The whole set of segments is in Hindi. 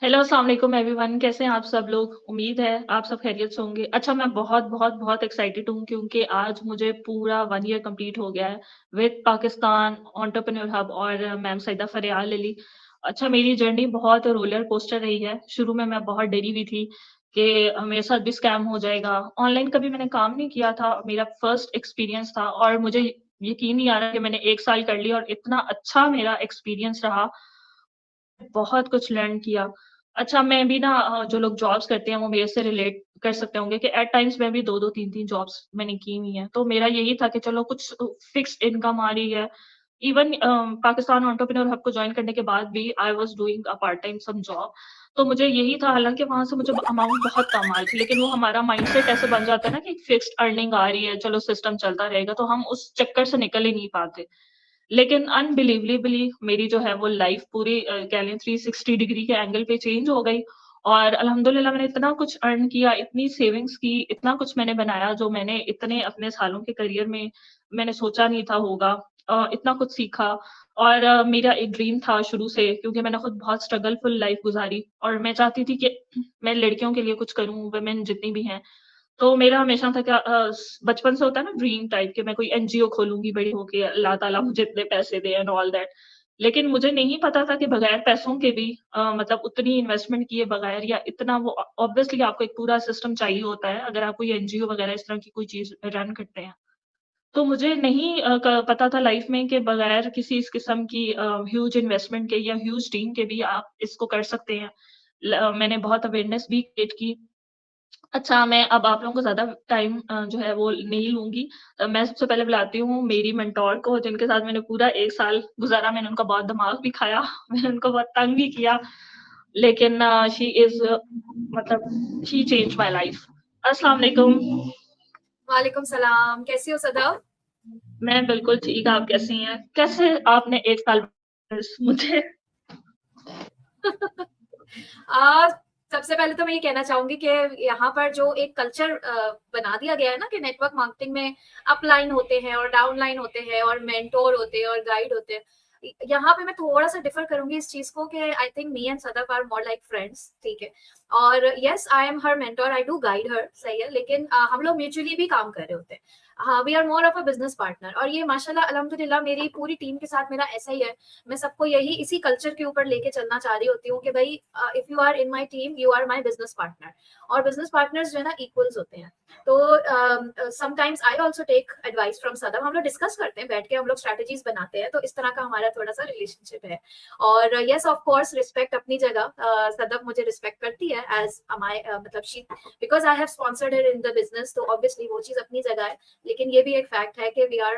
हेलो, अस्सलाम वालेकुम एवरीवन। कैसे हैं आप सब लोग? उम्मीद है आप सब खैरियत से होंगे। अच्छा, मैं बहुत बहुत बहुत एक्साइटेड हूँ क्योंकि आज मुझे पूरा 1 ईयर कंप्लीट हो गया है विद पाकिस्तान एंटरप्रेन्योर हब और मैम सईदा फरियाल अली। अच्छा, मेरी जर्नी बहुत रोलर कोस्टर रही है। शुरू में मैं बहुत डरी हुई थी कि मेरे साथ भी स्कैम हो जाएगा। ऑनलाइन कभी मैंने काम नहीं किया था, मेरा फर्स्ट एक्सपीरियंस था और मुझे यकीन नहीं आ रहा कि मैंने 1 साल कर लिया और इतना अच्छा मेरा एक्सपीरियंस रहा। बहुत कुछ लर्न किया। अच्छा, मैं भी ना जो लोग जॉब्स करते हैं वो मेरे से रिलेट कर सकते होंगे कि एट टाइम्स मैं भी 2-2 3-3 जॉब्स मैंने की हुई हैं। तो मेरा यही था कि चलो कुछ फिक्स्ड इनकम आ रही है। इवन पाकिस्तान एंटरप्रेन्योर हब को जॉइन करने के बाद भी I was doing a part time some job. तो मुझे यही था, हालाँकि वहाँ से मुझे अमाउंट बहुत कम आ रही थी, लेकिन वो हमारा माइंडसेट ऐसे बन जाता है ना कि एक फिक्स्ड अर्निंग आ रही है, चलो सिस्टम चलता रहेगा, तो हम उस चक्कर से निकल ही नहीं पाते। लेकिन अनबिलीवेबली मेरी जो है वो लाइफ पूरी कह लें 360 डिग्री के एंगल पे चेंज हो गई और अल्हम्दुलिल्लाह मैंने इतना कुछ अर्न किया, इतनी सेविंग्स की, इतना कुछ मैंने बनाया जो मैंने इतने अपने सालों के करियर में मैंने सोचा नहीं था होगा। इतना कुछ सीखा और मेरा एक ड्रीम था शुरू से क्योंकि मैंने खुद बहुत स्ट्रगलफुल लाइफ गुज़ारी और मैं चाहती थी कि मैं लड़कियों के लिए कुछ करूँ, वुमेन जितनी भी हैं। तो मेरा हमेशा था क्या बचपन से होता है ना ड्रीम टाइप कि मैं कोई एनजीओ खोलूँगी बड़ी होके, अल्लाह ताला मुझे इतने पैसे दे एंड ऑल दैट। लेकिन मुझे नहीं पता था कि बगैर पैसों के भी मतलब उतनी इन्वेस्टमेंट किए बगैर या इतना वो ऑब्वियसली आपको एक पूरा सिस्टम चाहिए होता है, अगर आप कोई एनजीओ वगैरह इस तरह की कोई चीज़ रन करते हैं। तो मुझे नहीं क पता था लाइफ में कि बगैर किसी इस किस्म की ह्यूज इन्वेस्टमेंट के या ह्यूज टीम के भी आप इसको कर सकते हैं। मैंने बहुत अवेयरनेस भी क्रिएट की। अच्छा, मैं अब आप लोगों को ज़्यादा टाइम जो है वो नहीं लूँगी। मैं सबसे पहले बुलाती हूँ मेरी मेंटर को जिनके साथ मैंने पूरा 1 साल गुज़ारा। मैंने उनका बहुत दिमाग भी खाया, मैंने उनको बहुत तंग भी किया। लेकिन शी इज़ मतलब शी चेंज्ड माय लाइफ। अस्सलाम वालेकुम। वालेकुम सलाम, कैसी हो सदा? मैं बिल्कुल ठीक, आप कैसी हैं? कैसे आपने 1 साल मुझे आ, सबसे पहले तो मैं ये कहना चाहूंगी कि यहाँ पर जो एक कल्चर बना दिया गया है ना कि नेटवर्क मार्केटिंग में अपलाइन होते हैं और डाउनलाइन होते हैं और मेंटोर होते हैं और गाइड होते हैं। यहाँ पे मैं थोड़ा सा डिफर करूंगी इस चीज को कि I think me and Sadaf are more like friends, ठीक है। और yes, I am her mentor, I do guide her, सही है, लेकिन हम लोग म्यूचुअली भी काम कर रहे होते हैं। हाँ, we are more of a business partner और ये माशाल्लाह अल्हम्दुलिल्लाह मेरी पूरी टीम के साथ मेरा ऐसा ही है। मैं सबको यही इसी कल्चर के ऊपर लेके चलना चाह रही होती हूँ कि भाई, if you are in my team you are my business partner. और बिजनेस पार्टनर्स जो है ना इक्वल्स होते हैं। तो sometimes I also take advice from Sadam, हम लोग डिस्कस करते हैं बैठ के, हम लोग स्ट्रेटजीज बनाते हैं, तो इस तरह का हमारा थोड़ा सा रिलेशनशिप है। और यस, ऑफ कोर्स रिस्पेक्ट अपनी जगह, सदम मुझे रिस्पेक्ट करती है एज माय मतलब she, because I have sponsored her in the business, तो ऑब्वियसली वो चीज अपनी जगह है। लेकिन ये भी एक फैक्ट है कि we are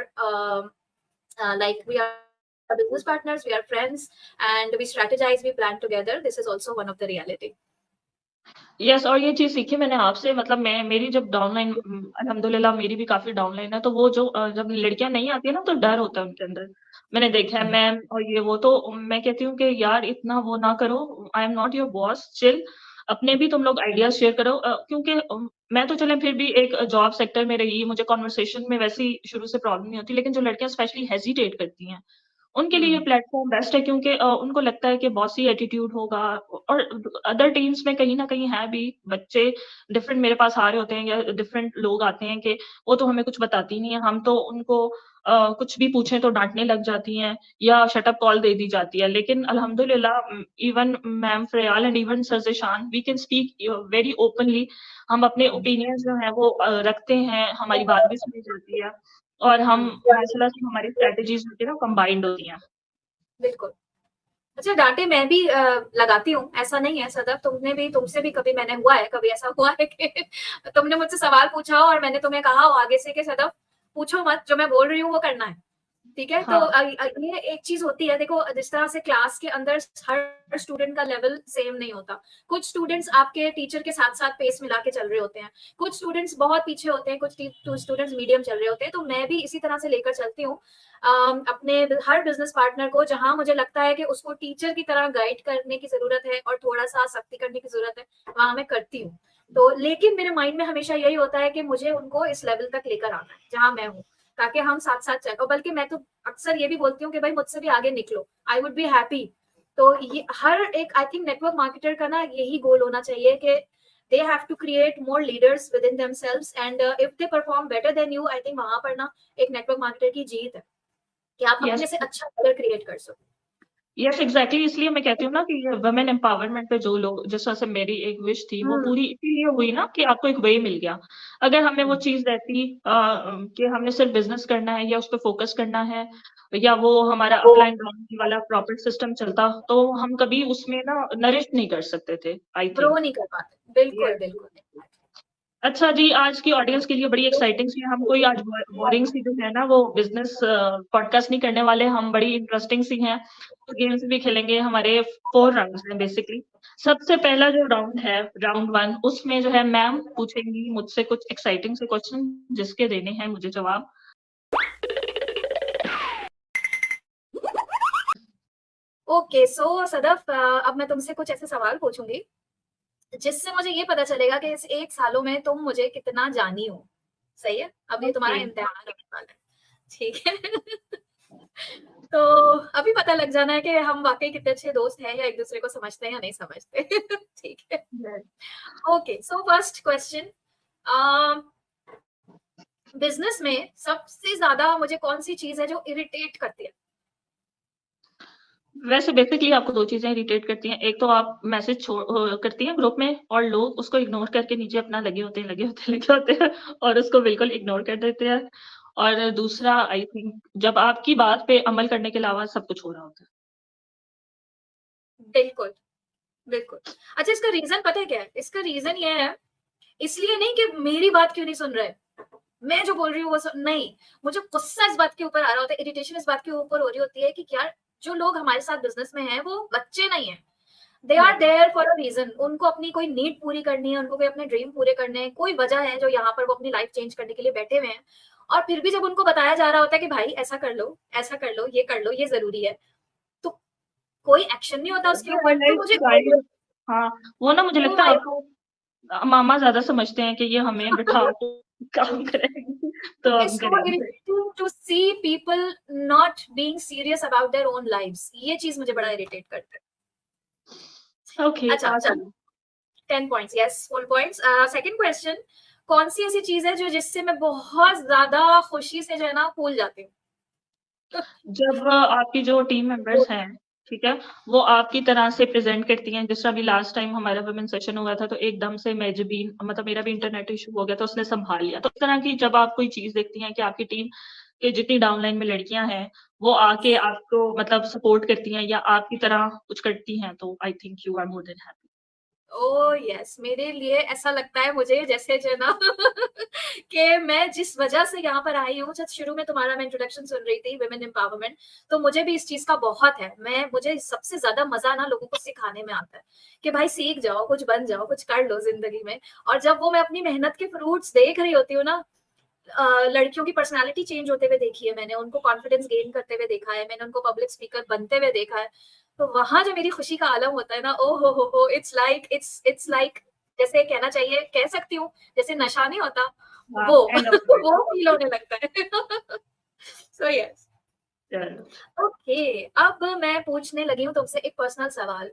like we are business partners, we are friends, and we strategize, we plan together. This is also one of the reality. Yes, और ये चीज़ सीखी मैंने आपसे। मतलब मैं मेरी जब डाउनलाइन अल्हम्दुलिल्लाह मेरी भी काफ़ी डाउनलाइन है, तो वो जो जब लड़कियाँ नहीं आती है ना तो डर होता है उनके अंदर। मैंने देखा है मैम और ये वो, तो मैं कहती हूँ कि यार इतना वो ना करो, I am not your boss, chill. अपने भी तुम लोग आइडियाज़ शेयर करो क्योंकि मैं तो चलें फिर भी एक जॉब सेक्टर में रही, मुझे कन्वर्सेशन में वैसे ही शुरू से प्रॉब्लम नहीं होती, लेकिन जो लड़कियाँ स्पेशली हेजिटेट करती हैं, उनके लिए ये Hmm. प्लेटफ़ॉर्म बेस्ट है क्योंकि उनको लगता है कि बॉसी एटीट्यूड होगा और अदर टीम्स में कहीं न कहीं है भी, बच्चे डिफरेंट मेरे पास आ रहे होते हैं या डिफरेंट लोग आते हैं कि वो तो हमें कुछ बताती नहीं है, हम तो उनको कुछ भी पूछें तो डाँटने लग जाती हैं या शट अप कॉल दे दी जाती है। लेकिन अल्हम्दुलिल्लाह even ma'am Faryal and even sir Zeeshan we can speak very openly. हम अपने ओपिनियंस जो हैं वो रखते हैं, हमारी बात भी सुनी जाती है। और हम Hmm. माशाल्लाह से हमारी स्ट्रैटेजीज़ होती है ना कंबाइंड होती हैं। बिल्कुल। अच्छा, डांटे मैं भी लगाती हूँ, ऐसा नहीं है सदफ, तुमने भी, तुमसे भी कभी मैंने हुआ है, कभी ऐसा हुआ है कि तुमने मुझसे सवाल पूछा हो और मैंने तुम्हें कहा हो आगे से कि सदफ पूछो मत, जो मैं बोल रही हूँ वो करना है। ठीक है, तो हाँ। ये एक चीज होती है, देखो जिस तरह से क्लास के अंदर हर स्टूडेंट का लेवल सेम नहीं होता। कुछ स्टूडेंट्स आपके टीचर के साथ साथ पेस मिला के चल रहे होते हैं, कुछ स्टूडेंट्स बहुत पीछे होते हैं, कुछ स्टूडेंट्स मीडियम चल रहे होते हैं, तो मैं भी इसी तरह से लेकर चलती हूँ अपने हर बिजनेस पार्टनर को। जहां मुझे लगता है कि उसको टीचर की तरह गाइड करने की जरूरत है और थोड़ा सा सख्ती करने की जरूरत है, वहां मैं करती हूँ। तो लेकिन मेरे माइंड में हमेशा यही होता है कि मुझे उनको इस लेवल तक लेकर आना है जहां मैं हूँ, ताकि हम साथ साथ चले। और बल्कि मैं तो अक्सर ये भी बोलती हूँ कि भाई मुझसे भी आगे निकलो, आई वुड बी हैप्पी तो ये हर एक आई थिंक नेटवर्क मार्केटर का ना यही गोल होना चाहिए कि they have to create more leaders within themselves and if they perform better than you I think वहां पर ना एक नेटवर्क मार्केटर की जीत है कि आप यस अपने से अच्छा कलर क्रिएट कर सको। यस एग्जैक्टली, इसलिए मैं कहती हूँ ना कि वुमेन एम्पावरमेंट पे जो लोग, जिस तरह से मेरी एक विश थी वो पूरी इसीलिए हुई ना कि आपको एक वे मिल गया। अगर हमें वो चीज रहती कि हमने सिर्फ बिजनेस करना है या उस पर फोकस करना है या वो हमारा अपलाइन डाउन वाला प्रॉपर सिस्टम चलता, तो हम कभी उसमें ना नरिश नहीं कर सकते थे, आई ग्रो थिंक। नहीं कर पाते, बिल्कुल बिल्कुल। अच्छा जी, आज की ऑडियंस के लिए बड़ी एक्साइटिंग सी, हम कोई आज बोरिंग सी जो है ना वो बिजनेस पॉडकास्ट नहीं करने वाले, हम बड़ी इंटरेस्टिंग सी हैं। तो गेम्स भी खेलेंगे, हमारे 4 राउंड्स हैं बेसिकली। सबसे पहला जो राउंड है, राउंड 1, उसमें जो है मैम पूछेंगी मुझसे कुछ एक्साइटिंग से क्वेश्चन, जिसके देने हैं मुझे जवाब। ओके सो सदफ अब मैं तुमसे कुछ ऐसे सवाल पूछूंगी जिससे मुझे ये पता चलेगा कि इस 1 सालों में तुम मुझे कितना जानी हो। सही है? अब ये तुम्हारा ओके इम्तिहान होने वाला है। ठीक है? तो अभी पता लग जाना है कि हम वाकई कितने अच्छे दोस्त हैं या एक दूसरे को समझते हैं या नहीं समझते। ठीक है? Okay so first question, business में सबसे ज्यादा मुझे कौन सी चीज है जो इरिटेट करती है? वैसे बेसिकली आपको 2 चीजें इरिटेट करती हैं। एक तो आप मैसेज करती हैं ग्रुप में और लोग उसको इग्नोर करके नीचे अपना लगे होते हैं और उसको बिल्कुल इग्नोर कर देते हैं। और दूसरा आई थिंक जब आपकी बात पे अमल करने के अलावा सब कुछ हो रहा होता है। बिल्कुल बिल्कुल। अच्छा इसका रीजन पता है क्या है? इसका रीजन ये है, इसलिए नहीं कि मेरी बात क्यों नहीं सुन रहे, मैं जो बोल रही हूँ वो नहीं, मुझे गुस्सा इस बात के ऊपर आ रहा होता है, इरिटेशन इस बात के ऊपर हो रही होती है कि यार जो लोग हमारे साथ बिजनेस में हैं वो बच्चे नहीं है, they are there for a reason. उनको अपनी कोई नीड पूरी करनी है, उनको कोई अपने ड्रीम पूरे करने हैं, कोई वजह है जो यहाँ पर वो अपनी लाइफ चेंज करने के लिए बैठे हुए हैं। और फिर भी जब उनको बताया जा रहा होता है कि भाई ऐसा कर लो, ऐसा कर लो, ये कर लो, ये जरूरी है, तो कोई एक्शन नहीं होता उसके ऊपर। तो मुझे हाँ, वो ना मुझे oh लगता my है आपको मामा ज्यादा समझते हैं कि ये हमें बिठा के काम करेंगे तो It's हम so करेंगे। irritating to see people not being serious about their own lives. ये चीज मुझे बड़ा इरिटेट करता है। ओके अच्छा चलो, 10 points, yes full points. Second question, कौन सी ऐसी चीज है जो जिससे मैं बहुत ज्यादा खुशी से जो है ना फूल जाती हूँ? जब आपकी जो टीम मेंबर्स हैं, ठीक है, वो आपकी तरह से प्रेजेंट करती हैं। जिस तरह अभी लास्ट टाइम हमारा वुमेन सेशन हुआ था, तो एकदम से मेजबीन, मतलब मेरा भी इंटरनेट इशू हो गया, तो उसने संभाल लिया। तो इस तरह की जब आप कोई चीज देखती हैं कि आपकी टीम के जितनी डाउनलाइन में लड़कियां हैं वो आके आपको मतलब सपोर्ट करती हैं या आपकी तरह कुछ करती हैं, तो I think you are more than happy. Oh yes, मेरे लिए ऐसा लगता है मुझे जैसे जो है ना कि मैं जिस वजह से यहाँ पर आई हूँ, जब शुरू में तुम्हारा मैं इंट्रोडक्शन सुन रही थी वुमेन एम्पावरमेंट, तो मुझे भी इस चीज का बहुत है। मुझे सबसे ज्यादा मजा ना लोगों को सिखाने में आता है कि भाई सीख जाओ, कुछ बन जाओ, कुछ कर लो जिंदगी में। और जब वो मैं अपनी मेहनत के फ्रूट्स देख रही होती हूँ ना, लड़कियों की पर्सनालिटी चेंज होते हुए देखी है मैंने, उनको कॉन्फिडेंस गेन करते हुए देखा है मैंने, उनको पब्लिक स्पीकर बनते हुए देखा है, तो वहां जो मेरी खुशी का आलम होता है ना, ओ हो, इट्स लाइक जैसे कहना चाहिए, कह सकती हूँ जैसे नशा नहीं होता वो एंड ऑफ वो फील होने लगता है। So yes, okay. अब मैं पूछने लगी हूँ तुमसे एक पर्सनल सवाल।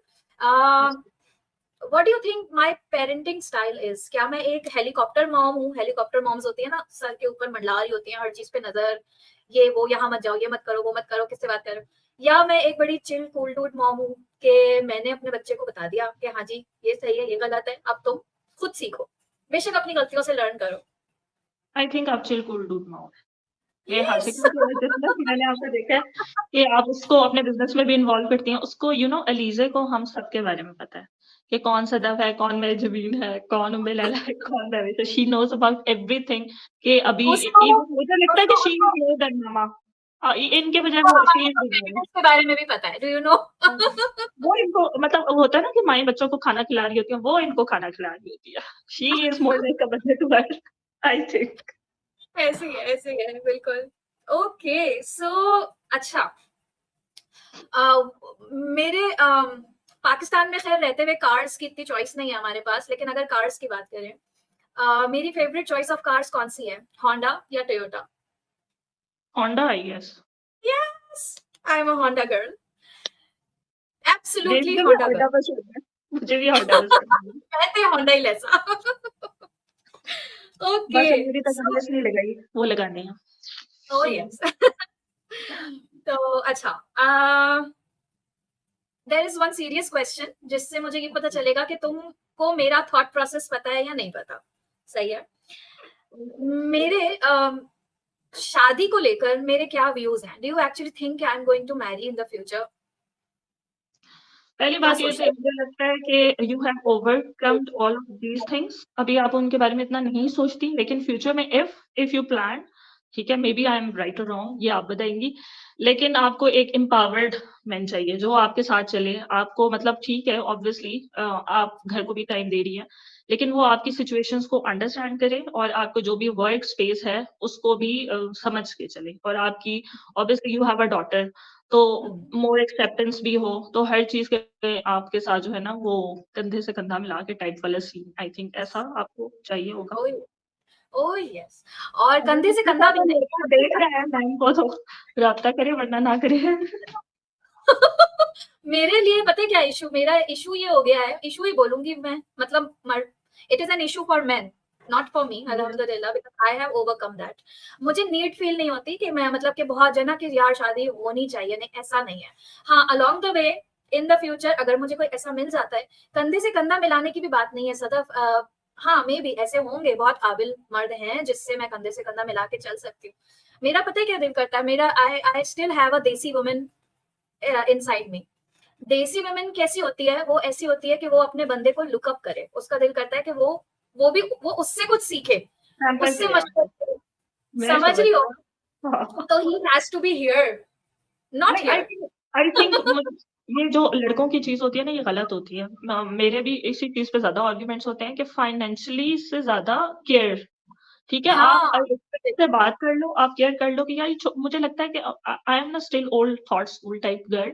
What do you think my parenting style is? क्या मैं एक हेलीकॉप्टर मॉम हूँ? हेलीकॉप्टर मॉम्स होती है ना, सर के ऊपर मंडला रही होती है, हर चीज पे नजर, ये वो, यहाँ मत जाओ, ये मत करो, वो मत करो, किससे बात करो। या मैं एक बड़ी चिल कूल डूड मॉम हूँ कि मैंने अपने बच्चे को बता दिया कि हाँ जी ये सही है, ये गलत है, अब तुम खुद सीखो, बेशक अपनी गलतियों से लर्न करो। आई थिंक आप चिल कूल डूड में हो मेरे हाथ से, यस। क्योंकि जैसे ना कि मैंने आपको देखा है कि आप उसको अपने बिजनेस में भी इन्वॉल्व करती हैं। उसको अलीजे को हम सबके बारे में पता है कि कौन सदफ है, कौन मेजबीन है, कौन उम्मे लैला है, कौन Ravi. She knows about everything कि अभी उसको मुझे लगता है कि उसको she is more than mama. इनके बजाय वो she is big mama. Parents के बारे में भी पता है, डू यू नो? वो इनको मतलब वो होता है ना कि माई बच्चों को खाना खिला रही होती है, वो इनको खाना खिला रही होती है। शी इज मोर लाइक अ बच्चे टू हर, आई थिंक। ऐसे ही है बिल्कुल। ओके सो अच्छा, मेरे पाकिस्तान में खैर रहते हुए कार्स की इतनी चॉइस नहीं है हमारे पास, लेकिन अगर कार्स की बात करें, मेरी फेवरेट चॉइस ऑफ कार्स कौन सी है? होंडा या Toyota? Honda I guess. Yes, I am a Honda girl. Absolutely मुझे भी होंडा होंडा गर्ल। पसंद है, मुझे भी होंडा पसंद है। कहते हैं होंडा ही लेसा। ओके बस मेरी तक सो नहीं लगाई, वो लगाने हैं। Oh yes. तो अच्छा there is one serious question जिससे मुझे ये पता चलेगा कि तुमको मेरा थॉट प्रोसेस पता है या नहीं पता। सही है। मेरे शादी को लेकर मेरे क्या व्यूज हैं? Do you actually think I am going to marry in the future? पहली क्या बात ये तो सोचते मुझे लगता है कि you have overcomed all of these things. अभी आप उनके बारे में इतना नहीं सोचती, लेकिन फ्यूचर में इफ यू प्लान, ठीक है, maybe I am right और रॉन्ग, ये आप बताएंगी, लेकिन आपको एक एम्पावर्ड मैन चाहिए जो आपके साथ चले। आपको मतलब ठीक है, ऑब्वियसली आप घर को भी टाइम दे रही है, लेकिन वो आपकी सिचुएशंस को अंडरस्टैंड करे और आपको जो भी वर्क स्पेस है उसको भी समझ के चले। और आपकी obviously you have a daughter, तो हैं? मोर एक्सेप्टेंस भी हो, तो हर चीज के आपके साथ जो है ना वो कंधे से कंधा मिला के टाइप वाला सीन, आई थिंक ऐसा आपको चाहिए होगा। ओह ओह यस। और अगर कंधे से किसी का कंधा तो मिलने लड़का देख रहा है मैम को तो राब्ता करे, वरना ना करे। मेरे लिए पता है क्या इशू? मेरा इशू ये हो गया है, इशू ही बोलूंगी मैं, मतलब it is an issue for men, not for me, अल्हम्दुलिल्लाह, because I have overcome that. मुझे नीड फील नहीं होती कि मैं मतलब कि बहुत जना कि यार शादी होनी चाहिए, नहीं ऐसा नहीं है। हाँ along the way in the future अगर मुझे कोई ऐसा मिल जाता है, कंधे से कंधा मिलाने की भी बात नहीं है सदफ, हाँ मे बी ऐसे होंगे बहुत काबिल मर्द हैं जिससे मैं कंधे से कंधा मिला के चल सकती हूँ। मेरा पता है क्या दिल करता है? मेरा आई आई स्टिल हैव अ देसी वुमन इनसाइड मी। देसी वुमेन कैसी होती है? वो ऐसी होती है कि वो अपने बंदे को लुक अप करे, उसका दिल करता है कि वो उससे कुछ सीखे, पैम्पर उससे करे मशवरा आपको, करे। मैं समझ समझ रही हो? हाँ। तो he has to be here, not नहीं, हियर। आई थिंक ये जो लड़कों की चीज होती है ना, ये गलत होती है। मेरे भी इसी चीज पे ज्यादा आर्ग्यूमेंट्स होते हैं कि फाइनेंशियली से ज्यादा केयर, ठीक है, आप हाँ रिस्पेक्ट से बात कर लो, आप केयर कर लो कि यार मुझे लगता है कि आई एम ना still old thought school type girl,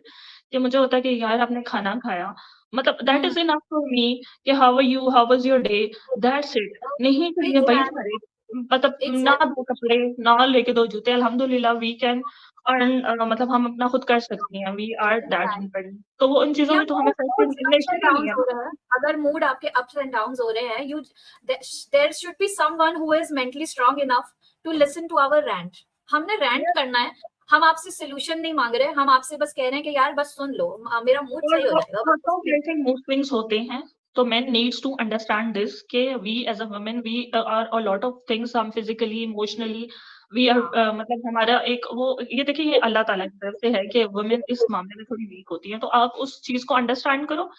कि मुझे होता है कि यार आपने खाना खाया, मतलब that hmm, is enough for me, कि how are you, how was your day, that's it. नहीं चाहिए भाई एग्जैक्ट तुम्हारे, मतलब ना एग्जैक्ट। दो कपड़े, ना लेके दो जूते, अल्हम्दुलिल्लाह वी कैन अर्न, मतलब हम अपना खुद कर सकती हैं, वी आर दैट इंडिपेंडेंट, तो वो इन चीजों या में तो हमें मूड अप्स एंड नेचुरली नहीं डाउन्स है हो ना। रहा है, अगर मूड आपके अप्स एंड डाउन्स हो रहे हैं, you there should be someone who is mentally strong enough to listen to our rant. हमने रैंट करना है, हम आपसे सोल्यूशन नहीं मांग रहे, हम आपसे बस कह रहे हैं कि यार बस सुन लो, मेरा मूड सही हो और जाएगा हाथों बस। के ऐसे मूड स्विंग्स होते हैं, तो man needs to understand this कि we as a women we are a lot of things, हम फिजिकली इमोशनली वी आर, हाँ मतलब हमारा एक वो, ये देखिए ये अल्लाह ताला की तरफ से है कि वुमेन इस मामले में थोड़ी वीक होती है, तो आप उस चीज को अंडरस्टैंड करो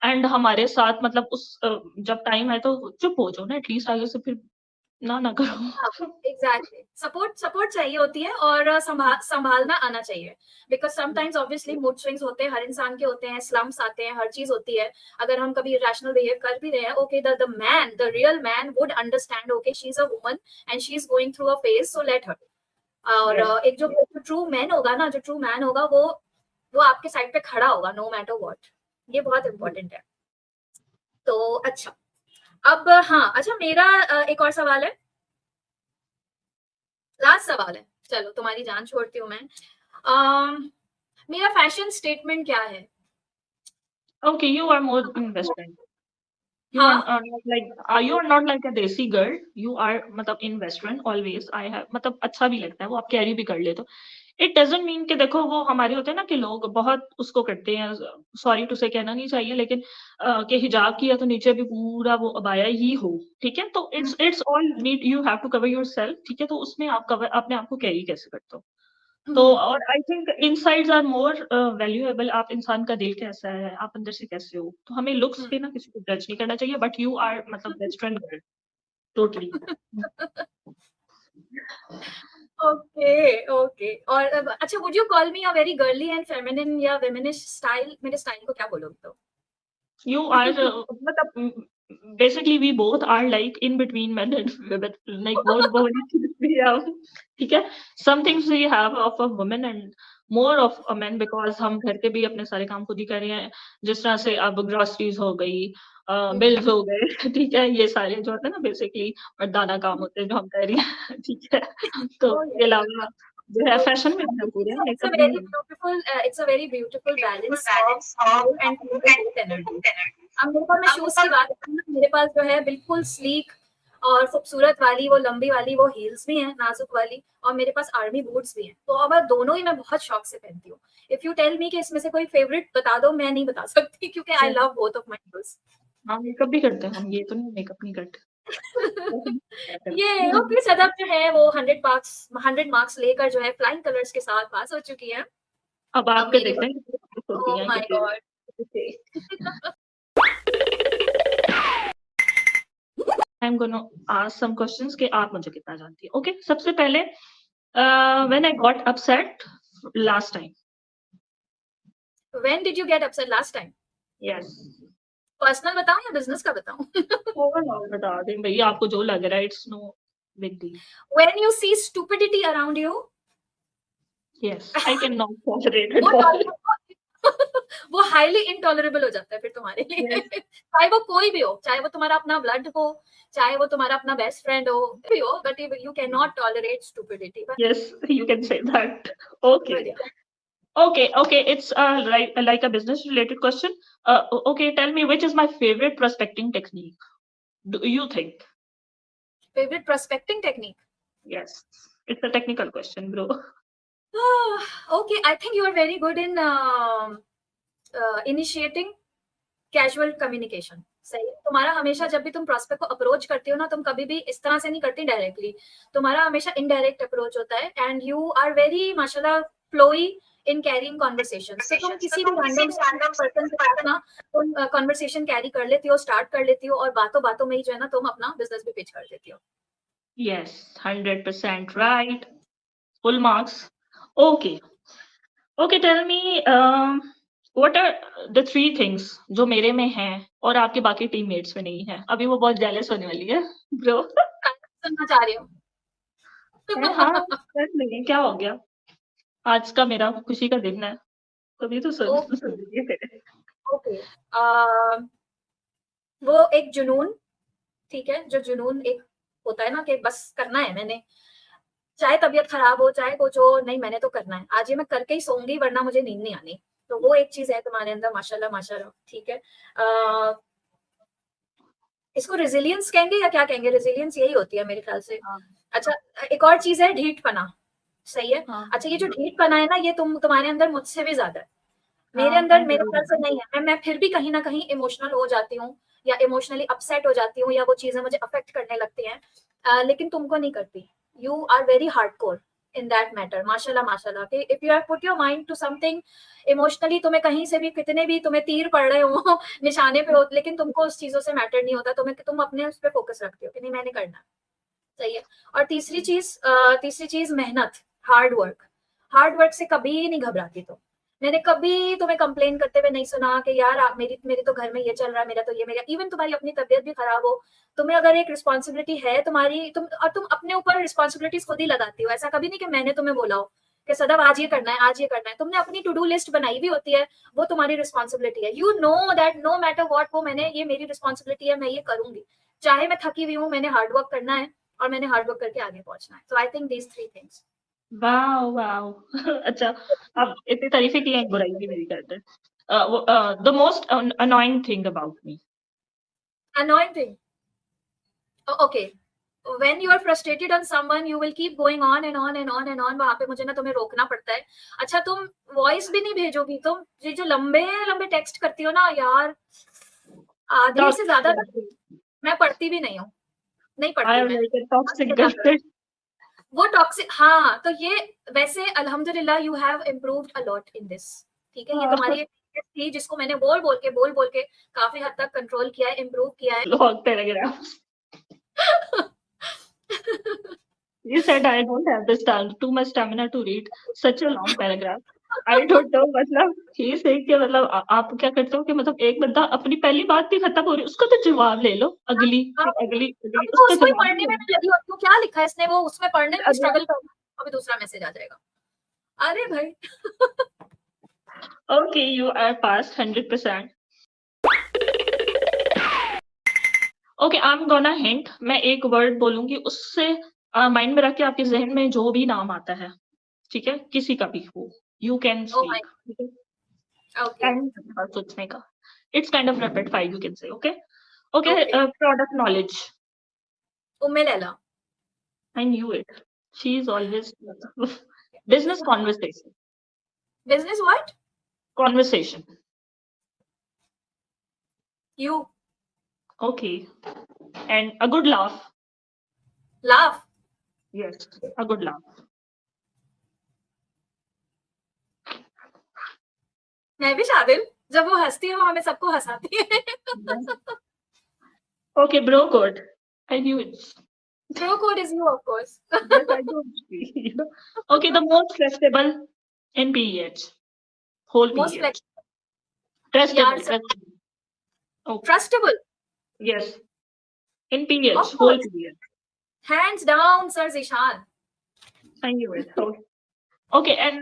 एंड हमारे साथ मतलब जब टाइम है तो चुप हो जाओ ना एटलीस्ट, आगे से फिर ना हाँ, करो। एग्जैक्टली सपोर्ट सपोर्ट चाहिए होती है और संभालना आना चाहिए, because sometimes obviously mood swings होते हैं, हर इंसान के होते हैं, स्लम्स आते हैं, हर चीज होती है। अगर हम कभी रैशनल बिहेव कर भी रहे हैं, okay the man, the real man would understand, okay she is a woman and she is going through a phase, so let her. और Yes. एक जो ट्रू मैन होगा ना, जो ट्रू मैन होगा वो आपके साइड पे खड़ा होगा नो मैटर व्हाट। ये बहुत इंपॉर्टेंट है। तो अच्छा, अब हाँ अच्छा मेरा एक और सवाल है, लास्ट सवाल है, चलो तुम्हारी जान छोड़ती हूँ मैं। मेरा फैशन स्टेटमेंट क्या है? Okay, you are more invested. You are हाँ not like you are not like a desi girl. You are मतलब in western always. I have मतलब अच्छा भी लगता है वो, आप कैरी भी कर ले तो इट डजंट मीन कि देखो वो हमारे होते हैं ना कि लोग बहुत उसको करते हैं, सॉरी टू से कहना नहीं चाहिए, लेकिन कि हिजाब किया तो नीचे भी पूरा वो अबाया ही हो, ठीक है, तो it's all need, you have to cover yourself, ठीक है, तो उसमें आप कवर अपने आप को कैरी कैसे करते हो। तो और I think insides are more valuable, आप इंसान का दिल कैसा है, आप अंदर से कैसे हो, तो हमें लुक्स पे ना किसी को जज नहीं करना चाहिए, बट यू आर मतलब western girl totally. Okay okay. और अच्छा, would you call me a very girly and feminine या फेमिनिस्ट स्टाइल? मेरे स्टाइल को क्या बोलोगे तो? You are मतलब basically we both are like in between men and women, like वो वाली चीज भी है हम, ठीक है, some things we have of a woman and more of a man, because हम घर के भी अपने सारे काम खुद ही कर रहे हैं, जिस तरह से अब ग्रोसरीज हो गई, बिल्स हो गए, ठीक है, ये सारे जो होते हैं ना बेसिकली मर्दाना काम होते हैं जो हम कर रही हैं, ठीक है, तो Oh, इसके yes. अलावा जो है फैशन में है पूरे, It's a मेकअप very नहीं है। beautiful, it's a very beautiful balance of male and female both energy. अब मेरे पास, मैं शूज की बात करूँ ना, मेरे पास जो है बिल्कुल स्लीक और खूबसूरत वाली, वो लंबी वाली, वो हील्स भी हैं नाजुक वाली, और मेरे पास आर्मी बूट्स भी हैं। तो अब दोनों ही मैं बहुत शौक से पहनती हूँ। इफ यू टेल मी कि इसमें से कोई फेवरेट बता दो, मैं नहीं बता सकती क्योंकि I love both of my shoes. हाँ, मेकअप भी करते हैं हम, ये तो नहीं मेकअप नहीं करते। ये ओके, सदब जो है वो 100 मार्क्स लेकर जो है फ्लाइंग कलर्स के साथ पास हो चुकी है। अब अब आपके मेरे देखते हैं कितनी होती ओह हैं माय कितनी। God. I am gonna ask some questions कि आप मुझे कितना जानती है। ओके, सबसे पहले when I got upset last time. When did you get upset last time? Yes, personal बताऊं या बिजनेस का बताऊं? ओवरऑल बता दें भैया, आपको जो लग रहा है, it's no big deal. When you see stupidity around you, yes, I can not tolerate वो इट ऑल। वो हाईली इनटॉलरेबल हो जाता है फिर तुम्हारे लिए। चाहे वो कोई भी हो, चाहे वो तुम्हारा अपना ब्लड हो, चाहे वो तुम्हारा अपना बेस्ट फ्रेंड हो, भी हो, but you can not tolerate stupidity. Yes, you can say that. Okay, okay, it's like a business related question. Okay, tell me, which is my favorite prospecting technique, do you think? Favourite prospecting technique? Yes, it's a technical question, bro. Okay, I think you are very good in initiating casual communication. सही है। तुम्हारा हमेशा जब भी तुम प्रोस्पेक्ट को अप्रोच करती हो ना, तुम कभी भी इस तरह से नहीं करती डायरेक्टली, तुम्हारा हमेशा इनडायरेक्ट अप्रोच होता है, एंड यू आर वेरी माशाल्लाह फ्लोई इन कैरिंग कॉन्वर्सेशंस। तो तुम किसी भी रैंडम पर्सन के साथ ना तुम कॉन्वर्सेशन कैरी कर लेती हो, स्टार्ट कर लेती हो, और बातों बातों में ही जो है ना तुम अपना बिजनेस भी पिच कर देती हो। Yes, 100% right. Full marks. Okay. Okay, tell me, what are the 3 things जो मेरे में हैं और आपके बाकी टीममेट्स में नहीं है? अभी वो बहुत जेलस होने वाली है, bro. सुनना चाह रही हाँ, हूँ। कर लेंगे, क्या हो गया? आज का मेरा खुशी का दिन है, तभी तो सुन ओके लीजिए फिर। ओके, वो एक जुनून, ठीक है, जो जुनून एक होता है ना कि बस करना है मैंने, चाहे तबीयत खराब हो, चाहे कुछ हो, नहीं मैंने तो करना है, आज ये मैं करके ही सोऊंगी वरना मुझे नींद नहीं आनी। तो वो एक चीज है तुम्हारे अंदर, माशाल्लाह माशाल्लाह, ठीक है। इसको रेजिलियंस कहेंगे या क्या कहेंगे? रेजिलियंस यही होती है मेरे ख्याल से। हाँ, अच्छा, एक और चीज है ढीठपना। सही है। हाँ, अच्छा, ये जो ढीठपना है ना, ये तुम्हारे अंदर मुझसे भी ज्यादा है। मेरे हाँ, अंदर आई मेरे नो ख्याल से दैट। नहीं है। मैं फिर भी कहीं ना कहीं इमोशनल हो जाती हूँ, या इमोशनली अपसेट हो जाती हूँ, या वो चीजें मुझे अफेक्ट करने लगती हैं, लेकिन तुमको नहीं करती। You are very hardcore in that matter, माशाल्लाह माशाल्लाह। कि if you have put your mind to something emotionally, तुम्हें कहीं से भी कितने भी तुम्हें तीर पड़ रहे हो निशाने पे हो, लेकिन तुमको उस चीजों से मैटर नहीं होता, तुम अपने उस पर फोकस रखते हो कि नहीं मैंने करना। सही है। और तीसरी चीज मेहनत, हार्ड वर्क से कभी नहीं घबराती। तो मैंने कभी तुम्हें कंप्लेन करते हुए नहीं सुना कि यार मेरी मेरे तो घर में ये चल रहा है, मेरा तो ये, मेरा इवन तुम्हारी अपनी तबीयत भी खराब हो, तुम्हें अगर एक रिस्पॉन्सिबिलिटी है तुम्हारी, तुम अपने ऊपर रिस्पॉन्सिबिलिटीज खुद ही लगाती हो। ऐसा कभी नहीं कि मैंने तुम्हें बोला हो कि सदब आज ये करना है, आज ये करना है। तुमने अपनी टू डू लिस्ट बनाई भी होती है, वो तुम्हारी रिस्पॉन्सिबिलिटी है। You know that no matter what, वो मैंने, ये मेरी रिस्पॉन्सिबिलिटी है, मैं ये करूंगी, चाहे मैं थकी हुई हूँ, मैंने हार्ड वर्क करना है और मैंने हार्ड वर्क करके आगे पहुंचना है। So I think these 3 things. Wow, wow! अच्छा, आप इतनी तारीफ़ें की हैं, एक बुराई भी मेरी करते हैं। The most annoying thing about me. Annoying thing. Okay. When you are frustrated on someone, you will keep going on and on and on and on. वहां पे मुझे ना तुम्हें रोकना पड़ता है। अच्छा, तुम वॉइस भी नहीं भेजोगी, तुम ये जो लंबे लंबे टेक्स्ट करती हो ना यार, आधे से ज्यादा मैं पढ़ती भी नहीं हूँ, नहीं आई पढ़ती एम मैं। Like a toxic girlfriend. वो टॉक्सिक, हाँ, तो ये वैसे अल्हम्दुलिल्लाह you have improved a lot in this. ठीक है, ये तुम्हारी एक weakness थी जिसको मैंने बोल बोल के काफी हद तक कंट्रोल किया है, इम्प्रूव किया है। Long paragraphs. You said I don't have the too much stamina to read such a long paragraph. I don't know, मतलब he said कि मतलब आप क्या करते हो कि मतलब एक बंदा अपनी पहली बात भी खत्म हो रही है, उसका तो जवाब ले लो, अगली, फिर अगली, अगली, अभी तो उसका उसको ही जवाब पढ़ने भी में ले मैं लगी होती हूँ, क्या लिखा है इसने, वो उसमें पढ़ने में लो। स्ट्रगल कर, अभी दूसरा मैसेज आ जाएगा। अरे भाई। Okay, you are past 100%. Okay, I'm gonna hint. मैं एक वर्ड बोलूंगी, उससे माइंड में रख के आपके जहन में जो भी नाम आता है ठीक है, किसी का भी हो, you can Oh my. Speak, ठीक है, Okay. एंड सोचने का, it's kind of rapid fire you can say, okay okay. Okay. Product knowledge, Umme Laila. I knew it, she is always business conversation, Business what? Conversation, You. Okay, and a good laugh, Laugh. Yes, a good laugh, मैं भी शादिल, जब वो हंसती है वो हमें सबको हंसाती है. Okay, bro code, I knew it, Bro code is you, of course. yes, I do. Okay, the most flexible in PEH, whole Most PEH. flexible. Trustable, Yaar, trustable. Okay, trustable. yes, in PEH, Of whole course. PEH. Hands down, Sir Zishan. I knew it. Okay, okay, and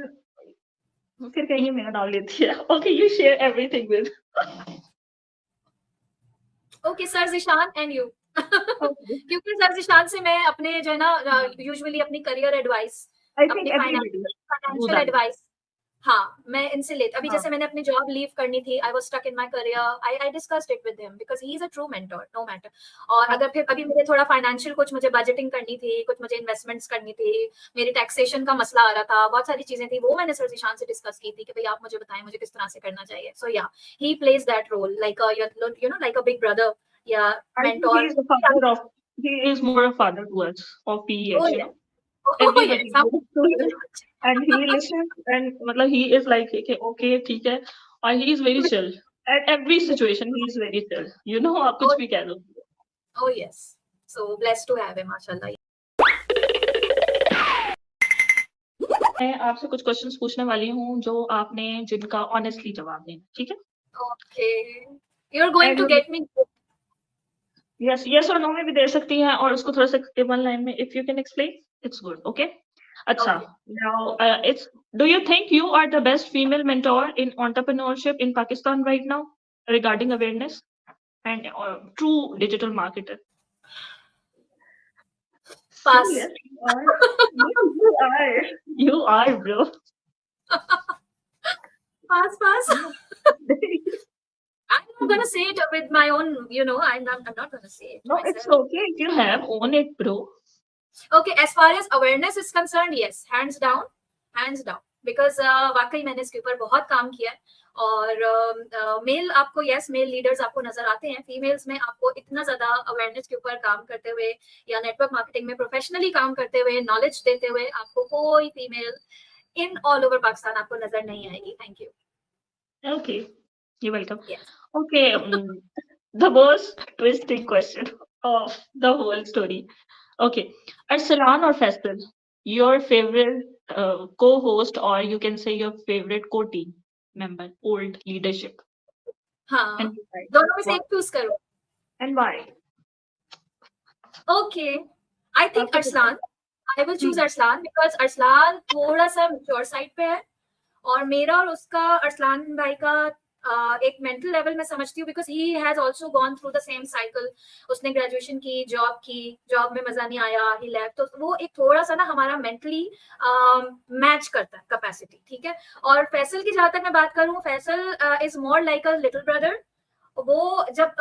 फिर कहेंगे मेरा नाम लेती है. Okay, you share everything with. Okay, Sir Zishan and you. Okay. क्योंकि सर जिशान से मैं अपने जो है ना यूजुअली अपनी करियर एडवाइस, I think अपनी everybody do financial that. Advice, हाँ मैं इनसे लेती. अभी हाँ. जैसे मैंने अपनी जॉब लीव करनी थी, I was stuck in my career, I discussed it with him because he is a true mentor, no matter. और हाँ. अगर फिर अभी मुझे थोड़ा फाइनेंशियल कुछ मुझे बजटिंग करनी थी, कुछ मुझे इन्वेस्टमेंट्स करनी थी, मेरी टैक्सेशन का मसला आ रहा था, बहुत सारी चीजें थी, वो मैंने सर जिशान से डिस्कस की थी कि भाई आप मुझे बताएं मुझे किस तरह से करना चाहिए. So yeah, he plays that role like you know like a big brother या I think he mentor. is the father of. He is more a father to us of PEH, Oh you yes. know. Oh yes. Everybody goes to him and he listens and मतलब he is like okay ठीक है, और he is very chill at every situation, he is very chill, you know, आप कुछ भी कह दो. Oh yes. So blessed to have him, mashallah. मैं आपसे कुछ क्वेश्चंस पूछने वाली हूँ जो आपने जिनका ऑनेस्टली जवाब देना, ठीक है? Okay. You're going to And get me. yes, yes और no में भी दे सकती हैं, और उसको थोड़ा सा वन लाइन में if you can explain, it's good, okay? अच्छा, Okay. now do you think you are the best female mentor in entrepreneurship in Pakistan right now regarding awareness and true digital marketer? Pass. Yes, you are. You are. You are, bro. Pass. I'm not gonna say it with my own, you know, I'm not gonna say it No, myself. it's okay if you have. Own it, bro. Okay, as far as awareness is concerned, yes, hands down, because वाकई मैंने इसके ऊपर बहुत काम किया है. और मेल आपको मेल लीडर्स आपको नजर आते हैं, फीमेल्स में आपको इतना ज्यादा अवेयरनेस के ऊपर काम करते हुए या नेटवर्क मार्केटिंग में प्रोफेशनली काम करते हुए, नॉलेज देते हुए आपको कोई female in all over Pakistan आपको नजर नहीं आएगी. Thank you. Okay, you're welcome. Yes. Okay, the most twisting question of the whole story. Okay, Arsalan or Faisal, your favorite co-host, or you can say your favorite co-team member, old leadership, हाँ, and why? दोनों में से Why? एक चूज करो. And why? Okay, I think आपको Arslan. I will choose Arslan because Arslan थोड़ा सा mature side पे है, और मेरा और उसका अरसलान भाई का एक मेंटल लेवल में समझती हूँ because he has also gone through the same cycle. उसने ग्रेजुएशन की, जॉब में मजा नहीं आया, ही लेफ्ट. तो वो एक थोड़ा सा ना हमारा मेंटली मैच करता है कैपेसिटी. ठीक है. और फैसल की जहां तक मैं बात करूँ, Faisal is more like a little brother. वो जब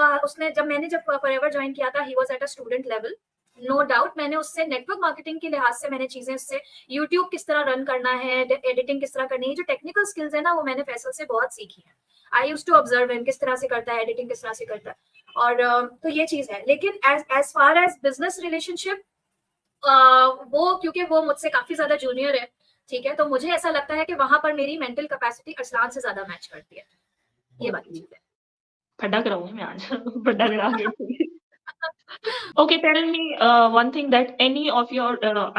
मैंने फॉरएवर ज्वाइन किया था, he was at a student level. No doubt मैंने उससे नेटवर्क मार्केटिंग के लिहाज से मैंने चीजें उससे, यूट्यूब किस तरह रन करना है, एडिटिंग किस तरह करनी है, जो टेक्निकल स्किल्स है ना, वो मैंने फैसल से बहुत सीखी है. I used to observe him, किस तरह से करता है, एडिटिंग किस तरह से करता है. और तो ये चीज है. लेकिन as far as business relationship, वो क्योंकि वो मुझसे काफी ज्यादा जूनियर है, ठीक है, तो मुझे ऐसा लगता है कि वहां पर मेरी मेंटल कैपेसिटी अरसलान से ज्यादा मैच करती है. ये बात चीज है. फटक रहा हूँ मैं आज. फटक रहा हूँ. Okay, tell me one thing that any of your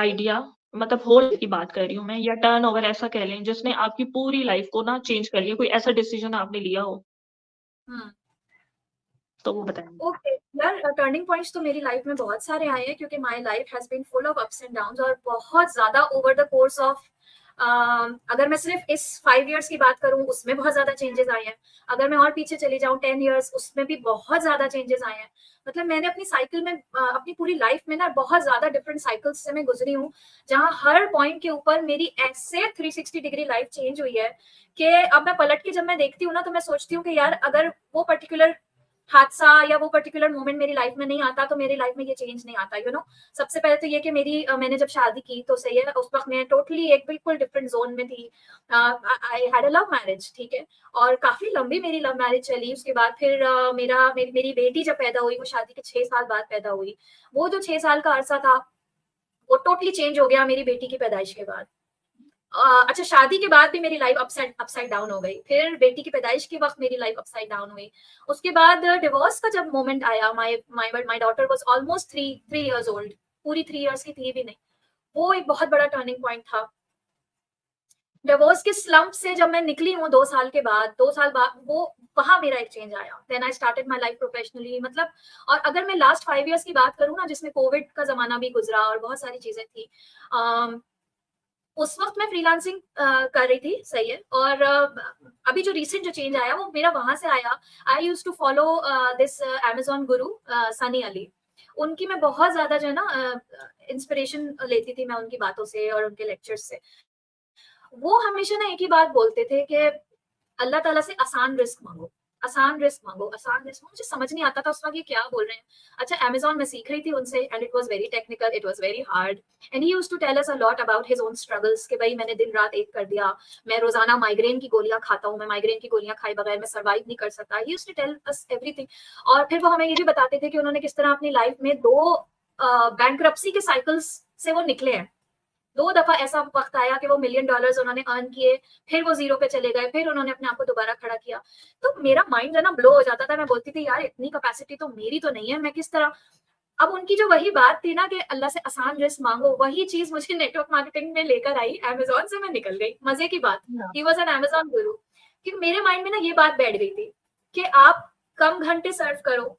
idea, मतलब होल की बात कर रही हूँ मैं, या टर्न ओवर ऐसा कह लें जिसने आपकी पूरी लाइफ को ना चेंज कर लिया, कोई ऐसा डिसीजन आपने लिया हो, तो वो बताएं. ओके यार, टर्निंग पॉइंट्स तो मेरी लाइफ में बहुत सारे आए हैं क्योंकि my life has been full of ups and downs, और बहुत ज्यादा ओवर द कोर्स ऑफ अगर मैं सिर्फ इस 5 इयर्स की बात करूं उसमें बहुत ज्यादा चेंजेस आए हैं, अगर मैं और पीछे चली जाऊं 10 इयर्स उसमें भी बहुत ज्यादा चेंजेस आए हैं। मतलब मैंने अपनी साइकिल में अपनी पूरी लाइफ में ना बहुत ज्यादा डिफरेंट साइकिल्स से मैं गुजरी हूँ, जहां हर पॉइंट के ऊपर मेरी ऐसे 360 डिग्री लाइफ चेंज हुई है कि अब मैं पलट के जब मैं देखती हूँ ना तो मैं सोचती हूँ कि यार अगर वो पर्टिकुलर हादसा या वो पर्टिकुलर मोमेंट मेरी लाइफ में नहीं आता तो मेरी लाइफ में ये चेंज नहीं आता, यू नो। सबसे पहले तो ये कि मैंने जब शादी की तो सही है, उस वक्त मैं टोटली एक बिल्कुल डिफरेंट जोन में थी। I had a love marriage, ठीक है, और काफी लंबी मेरी लव मैरिज चली। उसके बाद फिर मेरी बेटी जब पैदा हुई वो शादी के 6 साल बाद पैदा हुई। वो जो 6 साल का अरसा था वो टोटली चेंज हो गया मेरी बेटी की पैदाइश के बाद। अच्छा, शादी के बाद भी मेरी लाइफ अपसाइड डाउन हो गई, फिर बेटी की पैदाइश के वक्त मेरी लाइफ अपसाइड डाउन हुई। उसके बाद डिवोर्स का जब मोमेंट आया, my daughter was almost three years old, पूरी 3 इयर्स की थी भी नहीं, वो एक बहुत बड़ा टर्निंग पॉइंट था। डिवोर्स के स्लम्प से जब मैं निकली हूँ 2 साल के बाद, 2 साल बाद वो वहां मेरा एक चेंज आया। Then I started my life professionally, मतलब। और अगर मैं लास्ट 5 इयर्स की बात करूँ ना, जिसमें कोविड का जमाना भी गुजरा और बहुत सारी चीजें थी, उस वक्त मैं फ्रीलांसिंग कर रही थी, सही है। और अभी जो रिसेंट जो चेंज आया वो मेरा वहां से आया। I use to follow this Amazon guru Sunny Ali. उनकी मैं बहुत ज्यादा जो है ना इंस्पिरेशन लेती थी मैं उनकी बातों से और उनके लेक्चर्स से। वो हमेशा ना एक ही बात बोलते थे कि अल्लाह ताला से आसान रिस्क मांगो, आसान रिस्क मांगो, आसान रिस्क मांगो। मुझे समझ नहीं आता था उस वक्त ये क्या बोल रहे हैं। अच्छा, अमेज़न में सीख रही थी उनसे and it was very technical, it was very hard and he used to tell us a lot about his own struggles कि भाई मैंने दिन रात एक कर दिया, मैं रोजाना माइग्रेन की गोलियां खाता हूँ, मैं माइग्रेन की गोलियां खाए बगैर मैं सर्वाइव नहीं कर सकता। He used to tell us everything. और फिर वो हमें ये भी बताते थे कि उन्होंने किस तरह अपनी लाइफ में 2 बैंकरप्सी के साइकिल्स से वो निकले हैं। 2 दफा ऐसा वक्त आया कि वो $1,000,000 उन्होंने अर्न किए, फिर वो जीरो पे चले गए, फिर उन्होंने अपने आप को दोबारा खड़ा किया। तो मेरा माइंड जो है ना ब्लो हो जाता था, मैं बोलती थी यार इतनी कैपेसिटी तो मेरी तो नहीं है, मैं किस तरह। अब उनकी जो वही बात थी ना कि अल्लाह से आसान रिस्क मांगो, वही चीज मुझे नेटवर्क मार्केटिंग में लेकर आई। अमेज़न से मैं निकल गई, मजे की बात। Yeah. He was an Amazon गुरु। कि मेरे माइंड में ना ये बात बैठ गई थी कि आप कम घंटे सर्व करो,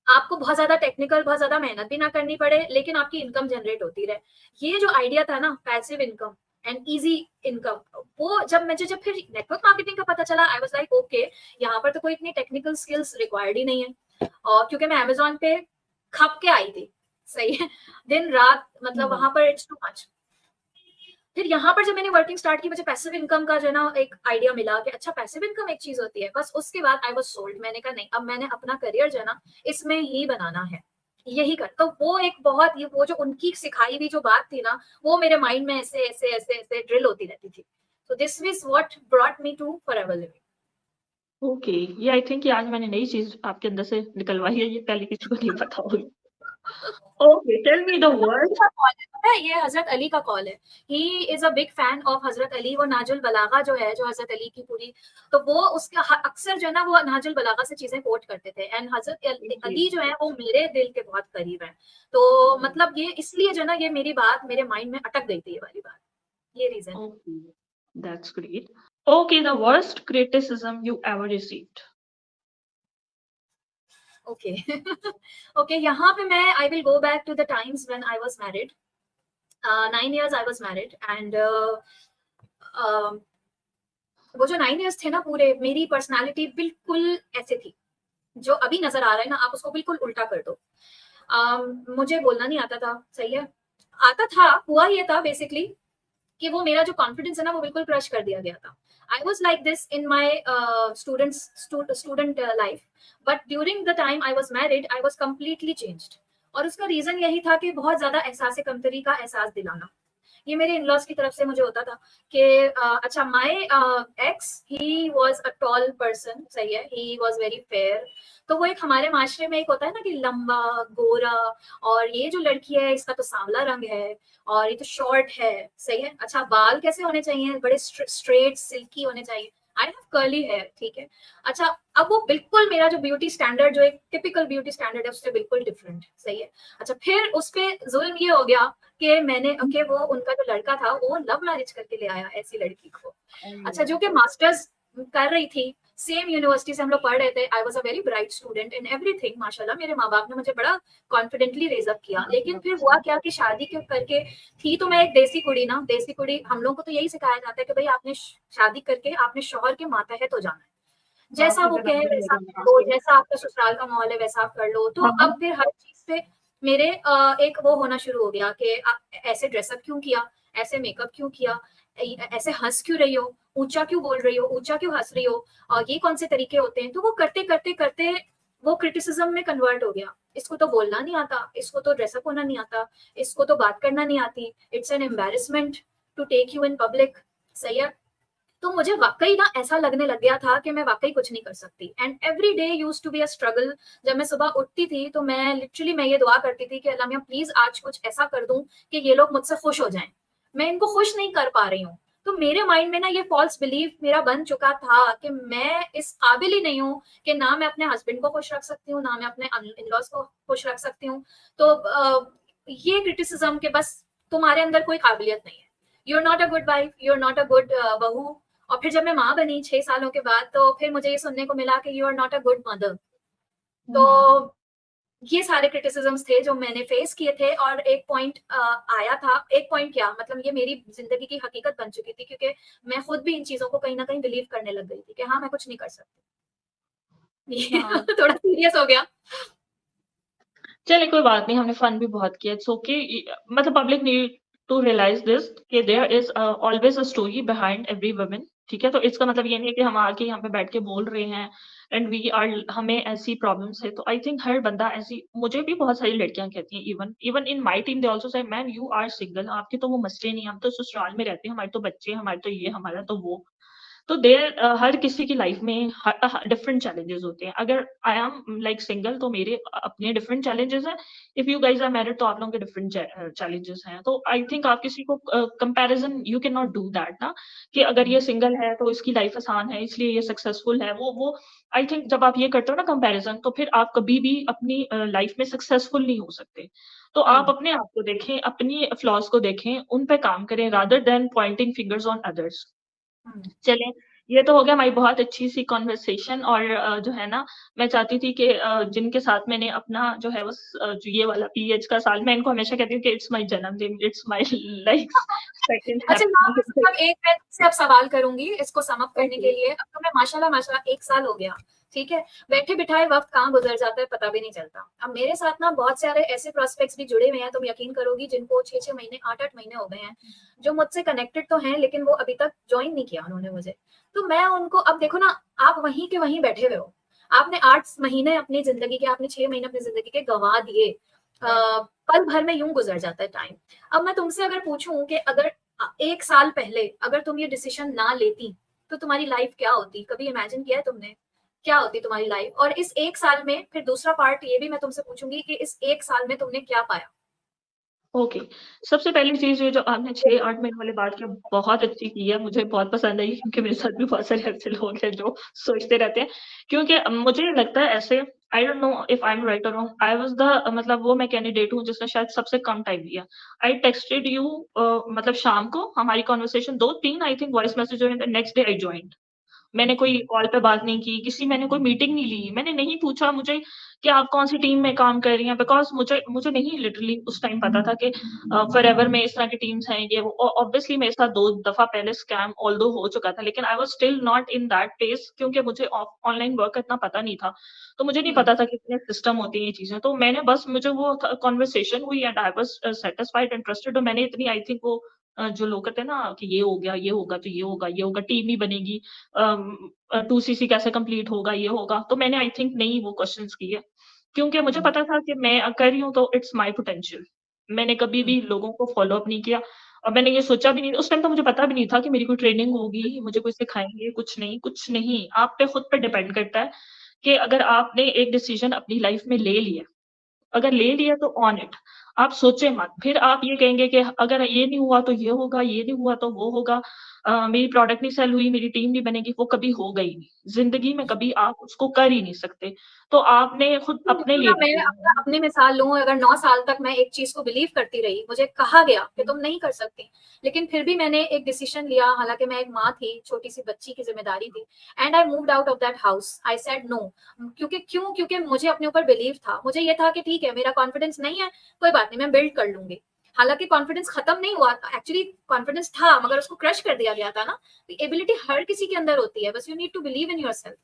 आपको बहुत ज्यादा टेक्निकल, बहुत ज्यादा मेहनत भी ना करनी पड़े, लेकिन आपकी इनकम जनरेट होती रहे। ये जो आइडिया था ना, passive income and easy income, वो जब फिर नेटवर्क मार्केटिंग का पता चला, आई वाज लाइक ओके, यहाँ पर तो कोई इतनी टेक्निकल स्किल्स रिक्वायर्ड ही नहीं है। और क्योंकि मैं अमेज़न पे खप के आई थी, सही है, दिन रात, मतलब वहां पर इट्स टू मच। फिर यहाँ पर जब मैंने वर्किंग स्टार्ट की, मुझे पैसिव इनकम का जो है ना एक आइडिया मिला कि अच्छा पैसिव इनकम एक चीज होती है। बस उसके बाद आई वाज सोल्ड। मैंने कहा नहीं, अब मैंने अपना करियर जो है ना इसमें ही बनाना है, यही कर। तो वो एक बहुत वो जो उनकी सिखाई हुई जो बात थी ना, वो मेरे माइंड में ऐसे ऐसे ऐसे ऐसे ड्रिल होती रहती थी। तो this is what brought me to Forever Living. Okay, ये आई थिंक आज मैंने नई चीज आपके अंदर से निकलवाई है, ये पहले किसी को नहीं पता होगी। Okay, tell me the word. पता है, ये हजरत अली का कॉल है। He is a big fan of Hazrat Ali. वो नाजुल बलागा जो है, जो हजरत अली की पूरी, तो वो उसका अक्सर जो है ना वो नाजुल बलागा से चीजें कोट करते थे। एंड हजरत अली जो है वो मेरे दिल के बहुत करीब है। तो मतलब ये इसलिए जो ना ये मेरी बात मेरे माइंड में अटक गई थी, ये वाली बात, ये reason. Okay, that's great. Okay, the worst criticism you ever received. Okay okay, यहाँ पे मैं I will go back to the times when I was married. 9 years I was married and वो जो 9 years थे ना पूरे, मेरी पर्सनालिटी बिल्कुल ऐसे थी। जो अभी नजर आ रहा है ना, आप उसको बिल्कुल उल्टा कर दो। मुझे बोलना नहीं आता था, सही है। आता था, हुआ ये था बेसिकली कि वो मेरा जो कॉन्फिडेंस है ना वो बिल्कुल क्रश कर दिया गया था। I was like this in my student life, but during the time I was married I was completely changed. और उसका रीजन यही था कि बहुत ज्यादा एहसास कमतरी का एहसास दिलाना। ये मेरे इन लॉज की तरफ से मुझे होता था कि अच्छा, my ex he was a tall person, सही है, ही वाज वेरी फेयर। तो वो एक हमारे माशरे में एक होता है ना कि लंबा गोरा, और ये जो लड़की है इसका तो सांवला रंग है और ये तो शॉर्ट है, सही है। अच्छा, बाल कैसे होने चाहिए, बड़े स्ट्रेट सिल्की होने चाहिए। आई हैव कर्ली हेयर, ठीक है। अच्छा, अब वो बिल्कुल मेरा जो ब्यूटी स्टैंडर्ड, जो एक टिपिकल ब्यूटी स्टैंडर्ड है उससे बिल्कुल डिफरेंट, सही है। अच्छा, फिर उस पे जुल्म ये हो गया कि वो उनका जो लड़का था वो लव मैरिज करके ले आया ऐसी लड़की को। अच्छा, जो कि मास्टर्स कर रही थी, सेम यूनिवर्सिटी से हम लोग पढ़ रहे थे। I was a very bright student in everything, माशाल्लाह मेरे माँ बाप ने मुझे बड़ा कॉन्फिडेंटली रेज अप किया। लेकिन फिर हुआ क्या कि शादी के करके, थी तो मैं एक देसी कुड़ी ना, देसी कुड़ी, हम लोग को तो यही सिखाया जाता है कि भाई आपने शादी करके आपने शौहर के मातहत हो जाना है, जैसा वो कहे वैसा कर लो, जैसा आपका ससुराल का माहौल है वैसा आप कर लो। तो हाँ, अब फिर हर चीज पे मेरे एक वो होना शुरू हो गया कि ऐसे ड्रेसअप क्यों किया, ऐसे मेकअप क्यों किया, ऐसे हंस क्यों रही हो, ऊंचा क्यों बोल रही हो, ऊंचा क्यों हंस रही हो, और ये कौन से तरीके होते हैं। तो वो करते करते करते वो क्रिटिसिज्म में कन्वर्ट हो गया। इसको तो बोलना नहीं आता, इसको तो ड्रेसअप होना नहीं आता, इसको तो बात करना नहीं आती, it's an embarrassment to take you in public. सही है। तो मुझे वाकई ना ऐसा लगने लग गया था कि मैं वाकई कुछ नहीं कर सकती। And every day use to be a struggle. जब मैं सुबह उठती थी तो मैं लिटरली मैं ये दुआ करती थी कि अल्लाह मियां प्लीज आज कुछ ऐसा कर दूं कि ये लोग मुझसे खुश हो जाएं। मैं इनको खुश नहीं कर पा रही हूँ। तो मेरे माइंड में ना ये फॉल्स बिलीफ मेरा बन चुका था कि मैं इस काबिल ही नहीं हूँ कि ना मैं अपने हस्बैंड को खुश रख सकती हूँ, ना मैं अपने इन लॉज को खुश रख सकती हूँ। तो ये क्रिटिसिज्म के बस तुम्हारे अंदर कोई काबिलियत नहीं है, you are not a good wife, you are not a good bahu. और फिर जब मैं माँ बनी 6 सालों के बाद, तो फिर मुझे ये सुनने को मिला कि you are not a good mother. तो ये सारे क्रिटिसिजम्स थे जो मैंने फेस किए थे। और एक पॉइंट आया था, एक पॉइंट क्या मतलब ये मेरी जिंदगी की हकीकत बन चुकी थी, क्योंकि मैं खुद भी इन चीजों को कहीं ना कहीं बिलीव करने लग गई थी कि हाँ मैं कुछ नहीं कर सकती। ये हाँ। थोड़ा सीरियस हो गया। चलिए कोई बात नहीं, हमने फन भी बहुत किया, इट्स ओके। मतलब public need to realise this कि there is always a story behind every woman, ठीक है? तो इसका मतलब ये नहीं है कि हम आके यहाँ पे बैठ के बोल रहे हैं एंड वी आर हमें ऐसी प्रॉब्लम्स है। तो आई थिंक हर बंदा ऐसी, मुझे भी बहुत सारी लड़कियां कहती हैं, even even in my team they also say ma'am you are single, आपके तो वो मसले नहीं, हम तो ससुराल में रहते हैं, हमारे तो बच्चे, हमारे तो ये, हमारा तो वो। तो देयर हर किसी की लाइफ में डिफरेंट चैलेंजेस होते हैं। अगर आई एम लाइक सिंगल तो मेरे अपने डिफरेंट चैलेंजेस हैं। If you guys are married तो आप लोगों के डिफरेंट चैलेंजेस हैं। तो आई थिंक आप किसी को comparison you can not do that ना, कि अगर ये सिंगल है तो इसकी लाइफ आसान है इसलिए ये सक्सेसफुल है, वो आई थिंक जब आप ये करते हो ना कंपैरिजन, तो फिर आप कभी भी अपनी लाइफ में सक्सेसफुल नहीं हो सकते। तो आप हम्म। अपने आप को देखें, अपनी फ्लॉज को देखें, उन पे काम करें rather than pointing fingers on others. Hmm. चलें, ये तो हो गया हमारी बहुत अच्छी-सी कन्वर्सेशन। और जो है ना, मैं चाहती थी कि जिनके साथ मैंने अपना जो है वो जो ये वाला पीएच का साल, मैं इनको हमेशा कहती हूँ कि इट्स माय जन्मदिन, इट्स माय लाइक सेकंड अच्छा यहाँ हैप्पी पे बर्थडे। सिर्फ एक मैं तुमसे अब सवाल करूंगी इसको सम अप करने ओके। के लिए। अब तो मैं माशाल्लाह माशाल्लाह 1 साल हो गया, ठीक है। बैठे बिठाए वक्त कहाँ गुजर जाता है पता भी नहीं चलता। अब मेरे साथ ना बहुत सारे ऐसे प्रोस्पेक्ट्स भी जुड़े हुए हैं, तुम यकीन करोगी, जिनको 6-6 महीने 8-8 महीने हो गए हैं, जो मुझसे कनेक्टेड तो हैं लेकिन वो अभी तक ज्वाइन नहीं किया उन्होंने मुझे। तो मैं उनको अब देखो ना, आप वहीं के वहीं बैठे हुए हो, आपने 8 महीने अपनी जिंदगी के, आपने 6 महीने अपनी जिंदगी के गंवा दिए। पल भर में यूं गुजर जाता है टाइम। अब मैं तुमसे अगर पूछूं कि अगर 1 साल पहले अगर तुम ये डिसीजन ना लेती तो तुम्हारी लाइफ क्या होती, कभी इमेजिन किया है तुमने क्या होती तुम्हारी लाइफ? और इस 1 साल में फिर दूसरा पार्ट ये भी मैं तुमसे पूछूंगी कि इस 1 साल में तुमने क्या पाया। ओके। सबसे पहली चीज़ ये जो आपने 6-8 महीने वाली बात की, बहुत अच्छी की है, मुझे बहुत पसंद आई, क्योंकि मेरे साथ भी बहुत सारे ऐसे लोग हैं जो सोचते रहते हैं। क्योंकि मुझे लगता है ऐसे, I don't know if I am right और रॉन्ग, आई वाज़ द मतलब वो मैं कैंडिडेट हूँ जिसने शायद सबसे कम टाइम लिया। आई टेक्स्टेड यू मतलब शाम को हमारी conversation 2-3 I think voice message हुए, the next day I joined. मैंने कोई कॉल पे बात नहीं की, मैंने कोई मीटिंग नहीं ली, मैंने नहीं पूछा मुझे कि आप कौन-सी टीम में काम कर रही हैं, बिकॉज़ मुझे मुझे नहीं लिटरली उस टाइम पता था कि फॉरएवर में इस तरह की टीम्स हैं, ये वो। ऑब्वियसली मेरे साथ 2 दफ़ा पहले स्कैम ऑल्दो हो चुका था, लेकिन I was still not in that phase, क्योंकि मुझे ऑनलाइन वर्क का इतना पता नहीं था। तो मुझे नहीं हम्म। पता था कि इतने सिस्टम होती हैं ये चीज़ें। तो मैंने बस, मुझे वो कन्वर्सेशन हुई and I was satisfied, interested, और मैंने इतनी आई थिंक वो जो लोग कहते हैं ना कि ये हो गया, ये होगा, तो ये होगा, टीम ही बनेगी, 2सीसी कैसे कंप्लीट होगा, ये होगा। तो मैंने आई थिंक नहीं वो क्वेश्चन्स किए, क्योंकि मुझे हम्म। पता था कि मैं कर रही हूँ तो इट्स माय पोटेंशियल। मैंने कभी हम्म। भी लोगों को फ़ॉलो अप नहीं किया, और मैंने ये सोचा भी नहीं, उस टाइम तो मुझे पता भी नहीं था कि मेरी कोई ट्रेनिंग होगी, मुझे कोई सिखाएँगे, कुछ नहीं, कुछ नहीं। आप पे खुद पे डिपेंड करता है कि अगर आपने एक डिसीज़न अपनी लाइफ़ में ले लिया, अगर ले लिया तो ऑन इट। आप सोचे मत, फिर आप ये कहेंगे कि अगर ये नहीं हुआ तो ये होगा, ये नहीं हुआ तो वो होगा। मेरी प्रोडक्ट नहीं सेल हुई, मेरी टीम नहीं बनेगी, वो कभी होगा ही नहीं। ज़िंदगी में कभी आप उसको कर ही नहीं सकते। तो आपने खुद अपने देखो ना, लिए मैं डिसीज़न अपना अपनी मिसाल लूँ, अगर 9 साल तक मैं एक चीज़ को बिलीव करती रही, मुझे कहा गया कि तुम नहीं कर सकती, लेकिन फिर भी मैंने एक डिसीजन लिया, हालाँकि मैं एक माँ थी, छोटी-सी बच्ची की ज़िम्मेदारी थी, and I moved out of that house. I said no. क्योंकि मुझे अपने ऊपर बिलीव था। मुझे ये था कि ठीक है, मेरा कॉन्फिडेंस नहीं है, कोई बात नहीं, मैं बिल्ड कर लूँगी। हालाँकि कॉन्फिडेंस खत्म नहीं हुआ, एक्चुअली कॉन्फिडेंस था, मगर उसको क्रश कर दिया गया था ना। एबिलिटी हर किसी के अंदर होती है, बस you need to believe in yourself.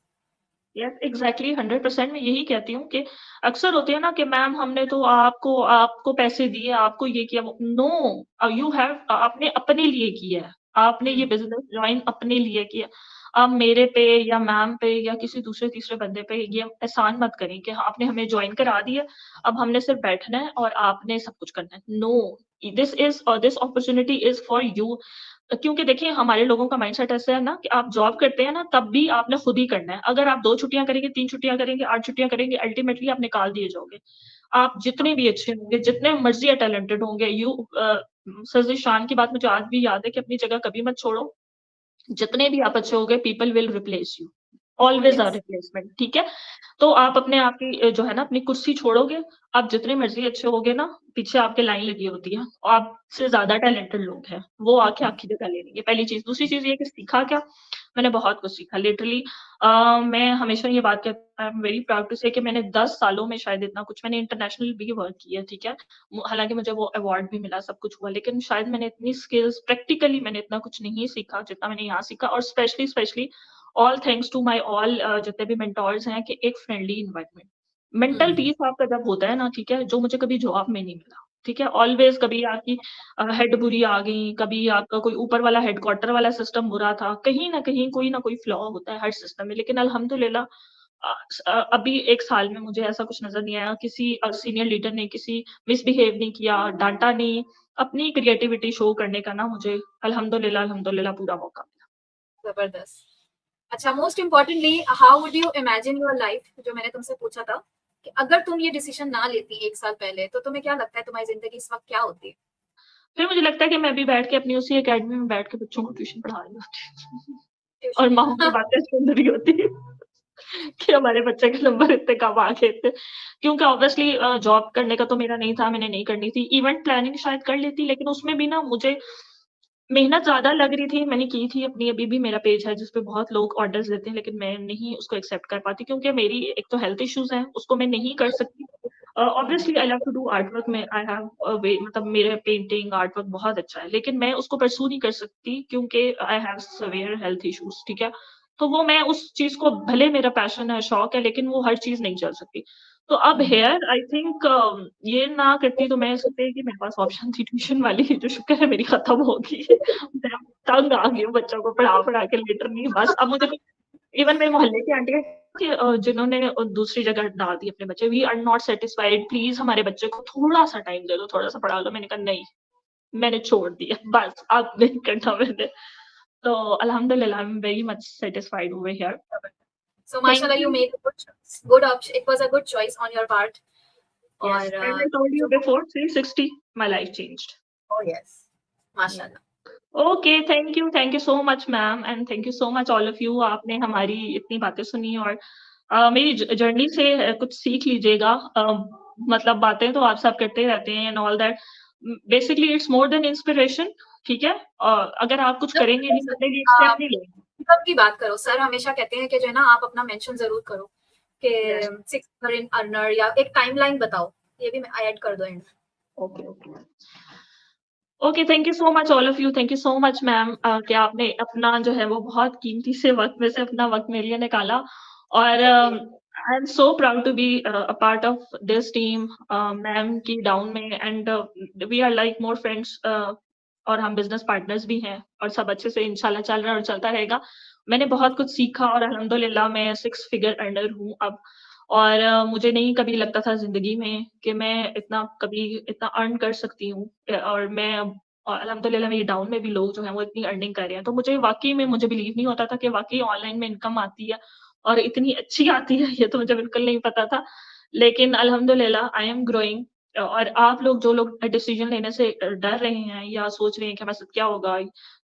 Yes, exactly 100% मैं यही कहती हूँ कि अक्सर होती है ना कि मैम हमने तो आपको आपको पैसे दिए, आपको ये किया वो नो यू हैव आपने अपने लिए किया है। आपने ये हुँ, बिज़नेस जॉइन अपने लिए किया। आप मेरे पे या मैम पे या किसी दूसरे तीसरे बंदे पे ये एहसान मत करें कि हाँ, आपने हमें जॉइन करा दिया, अब हमने सिर्फ़ बैठना है और आपने सब कुछ करना है। No, this opportunity is for you क्योंकि देखिए हमारे लोगों का माइंडसेट ऐसा है ना कि आप जॉब करते हैं ना तब भी आपने खुद ही करना है। अगर आप 2 छुट्टियाँ करेंगे, 3 छुट्टियाँ करेंगे, 8 छुट्टियाँ करेंगे, अल्टीमेटली आप निकाल दिए जाओगे। आप हाँ, जितने भी अच्छे होंगे, जितने मर्ज़ी टैलेंटेड होंगे, सर शान की बात मुझे आज भी याद है कि अपनी जगह कभी मत छोड़ो। जितने भी आप अच्छे हो गए people will replace you. Oh always a yes, replacement ठीक है? तो आप अपने आप की जो है ना अपनी कुर्सी छोड़ोगे, आप जितने मर्ज़ी अच्छे होगे ना, पीछे आपके लाइन लगी होती है। आपसे ज़्यादा टैलेंटेड लोग हैं, वो आके आपकी जगह ले लेंगे, पहली चीज़। दूसरी चीज़ ये है कि सीखा क्या? मैंने बहुत कुछ सीखा लिटरली मैं हमेशा ये बात कहती I am very proud to say कि मैंने 10 सालों में शायद इतना कुछ मैंने इंटरनेशनल भी वर्क किया, ठीक है? हालाँकि मुझे वो अवार्ड भी मिला, सब कुछ हुआ, लेकिन शायद मैंने इतनी स्किल्स प्रैक्टिकली मैंने इतना कुछ नहीं सीखा, जितना मैंने यहाँ सीखा और specially all thanks to my all जितने भी मेंटोर्स हैं कि एक फ्रेंडली एनवायरनमेंट। मेंटल हुँ, पीस आपका जब होता है ना, ठीक है? जो मुझे कभी जॉब में नहीं मिला, ठीक है? ऑलवेज़ कभी आपकी हेड बुरी आ गई, कभी आपका कोई ऊपर वाला हेडक्वार्टर वाला सिस्टम बुरा था, कहीं न कहीं कोई न कोई फ्लॉ होता है हर सिस्टम में। लेकिन अल्हम्दुलिल्लाह अभी 1 साल में मुझे ऐसा कुछ नज़र नहीं आया, किसी सीनियर लीडर ने किसी मिसबिहेव नहीं किया, डाँटा नहीं, अपनी क्रिएटिविटी शो करने का ना मुझे अल्हम्दुलिल्लाह पूरा मौका मिला। ज़बरदस्त। अच्छा, most importantly how would you imagine your life, जो मैंने तुमसे पूछा था कि अगर तुम ये डिसीजन ना लेती 1 साल पहले, तो तुम्हें क्या लगता है तुम्हारी ज़िंदगी इस वक़्त क्या होती? फिर मुझे लगता है कि मैं भी बैठ के अपनी उसी अकेडमी में बैठ के बच्चों को ट्यूशन पढ़ा रही होती और ट्यूशन। माँओं की बातें सुन रही होती कि हमारे बच्चे के नंबर इतने कम आ गए थे। क्योंकि ऑब्वियसली जॉब करने का तो मेरा नहीं था, मैंने नहीं करनी थी। इवेंट प्लानिंग शायद कर लेती, लेकिन उसमें भी ना मुझे मेहनत ज़्यादा लग रही थी, मैंने की थी अपनी अभी भी मेरा पेज है जिस पे बहुत लोग ऑर्डर्स देते हैं, लेकिन मैं नहीं उसको एक्सेप्ट कर पाती क्योंकि मेरी एक तो हेल्थ इश्यूज़ हैं, उसको मैं नहीं कर सकती। हुँ, obviously I love to do art work में आई हैव अ वे मतलब मेरे पेंटिंग, आर्ट वर्क बहुत अच्छा है, लेकिन मैं उसको परस्यू नहीं कर सकती क्योंकि I have severe health issues, ठीक है? तो वो मैं उस चीज़ को भले मेरा पैशन है, शौक है, लेकिन वो हर चीज़ नहीं चल सकती। तो अब हुँ। हेयर आई थिंक ये ना करती तो मैं सकती है कि मेरे पास ऑप्शन थी ट्यूशन वाली, जो शुक्र है मेरी खत्म हो गई है। मैं तंग आ गई हूँ बच्चों को पढ़ा-पढ़ा के लिटरली बस अब मुझे कोई इवन मेरे मोहल्ले की आंटी है कि जिन्होंने दूसरी जगह डाल दिए अपने बच्चे, we are not satisfied please हमारे बच्चे को थोड़ा-सा टाइम दे दो, थोड़ा-सा पढ़ा लो। मैंने कहा नहीं, मैंने छोड़ दिया बस अब नहीं करना मैंने। तो अल्हम्दुलिल्लाह I am very much satisfied over here. So thank माशाल्लाह you you. Made a good choice, good option, it was a good choice on your part. Yes, और as I told you जो before, 360 my life changed. Oh yes, Yeah. माशाल्लाह। Okay, thank you so much ma'am and thank you so much all of you आपने हमारी इतनी बातें सुनी और मेरी जर्नी से कुछ सीख लीजिएगा मतलब बातें तो आप सब करते रहते हैं and all that basically it's more than inspiration ठीक है अगर आप कुछ करेंगे नहीं अपने लिए स्टेप आप नहीं लेंगे इनकम की बात करो, सर हमेशा कहते हैं कि जो है ना आप अपना मेंशन ज़रूर करो कि यस 6 फिगर इन अर्नर, या एक टाइमलाइन बताओ, ये भी मैं ऐड कर दो and. Okay okay okay thank you so much all of you thank you so much ma'am कि आपने अपना जो है वो बहुत कीमती से वक्त में से अपना वक्त मेरे लिए निकाला और शुक्रिया। I am so proud to be a part of this team ma'am की डाउन में and we are like more friends और हम बिजनेस पार्टनर्स भी हैं और सब अच्छे से इंशाल्लाह चल रहा है और चलता रहेगा मैंने बहुत कुछ सीखा और अल्हम्दुलिल्लाह मैं 6 फिगर अर्नर हूँ अब और मुझे नहीं कभी लगता था ज़िंदगी में कि मैं इतना कभी इतना अर्न कर सकती हूँ और मैं अब अल्हम्दुलिल्लाह मेरी डाउन में भी लोग जो हैं वो इतनी अर्निंग कर रहे हैं। तो मुझे वाक़ई में मुझे बिलीव नहीं होता था कि वाक़ई ऑनलाइन में इनकम आती है और इतनी अच्छी आती है, ये तो मुझे बिल्कुल नहीं पता था। लेकिन अल्हम्दुलिल्लाह आई एम ग्रोइंग और आप लोग जो लोग डिसीजन लेने से डर रहे हैं या सोच रहे हैं कि हमारे साथ क्या होगा,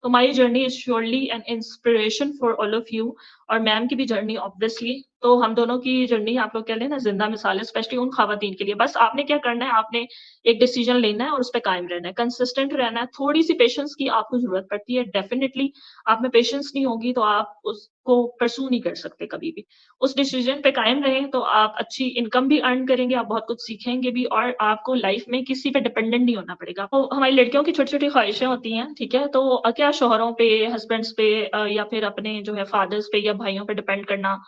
तो my journey is surely an inspiration for all of you और मैम की भी जर्नी ऑब्वियसली। तो हम दोनों की जर्नी आप लोग कह लें ना ज़िंदा मिसाल है, स्पेशली उन खवातीन के लिए। बस आपने क्या करना है, आपने एक डिसीजन लेना है और उस पे कायम रहना है, कंसिस्टेंट रहना है, थोड़ी-सी पेशेंस की आपको ज़रूरत पड़ती है डेफिनिटली। आप में पेशेंस नहीं होगी तो आप उसको परस्यू नहीं कर सकते कभी भी। उस डिसीजन पे कायम रहें तो आप अच्छी इनकम भी अर्न करेंगे, आप बहुत कुछ सीखेंगे भी और आपको लाइफ में किसी पे डिपेंडेंट नहीं होना पड़ेगा। तो हमारी लड़कियों की छोटी-छोटी ख़्वाहिशें होती हैं, ठीक है? तो क्या शौहरों पे, हस्बैंड्स पे या फिर अपने जो है फादर्स पे या भाइयों पे डिपेंड करना।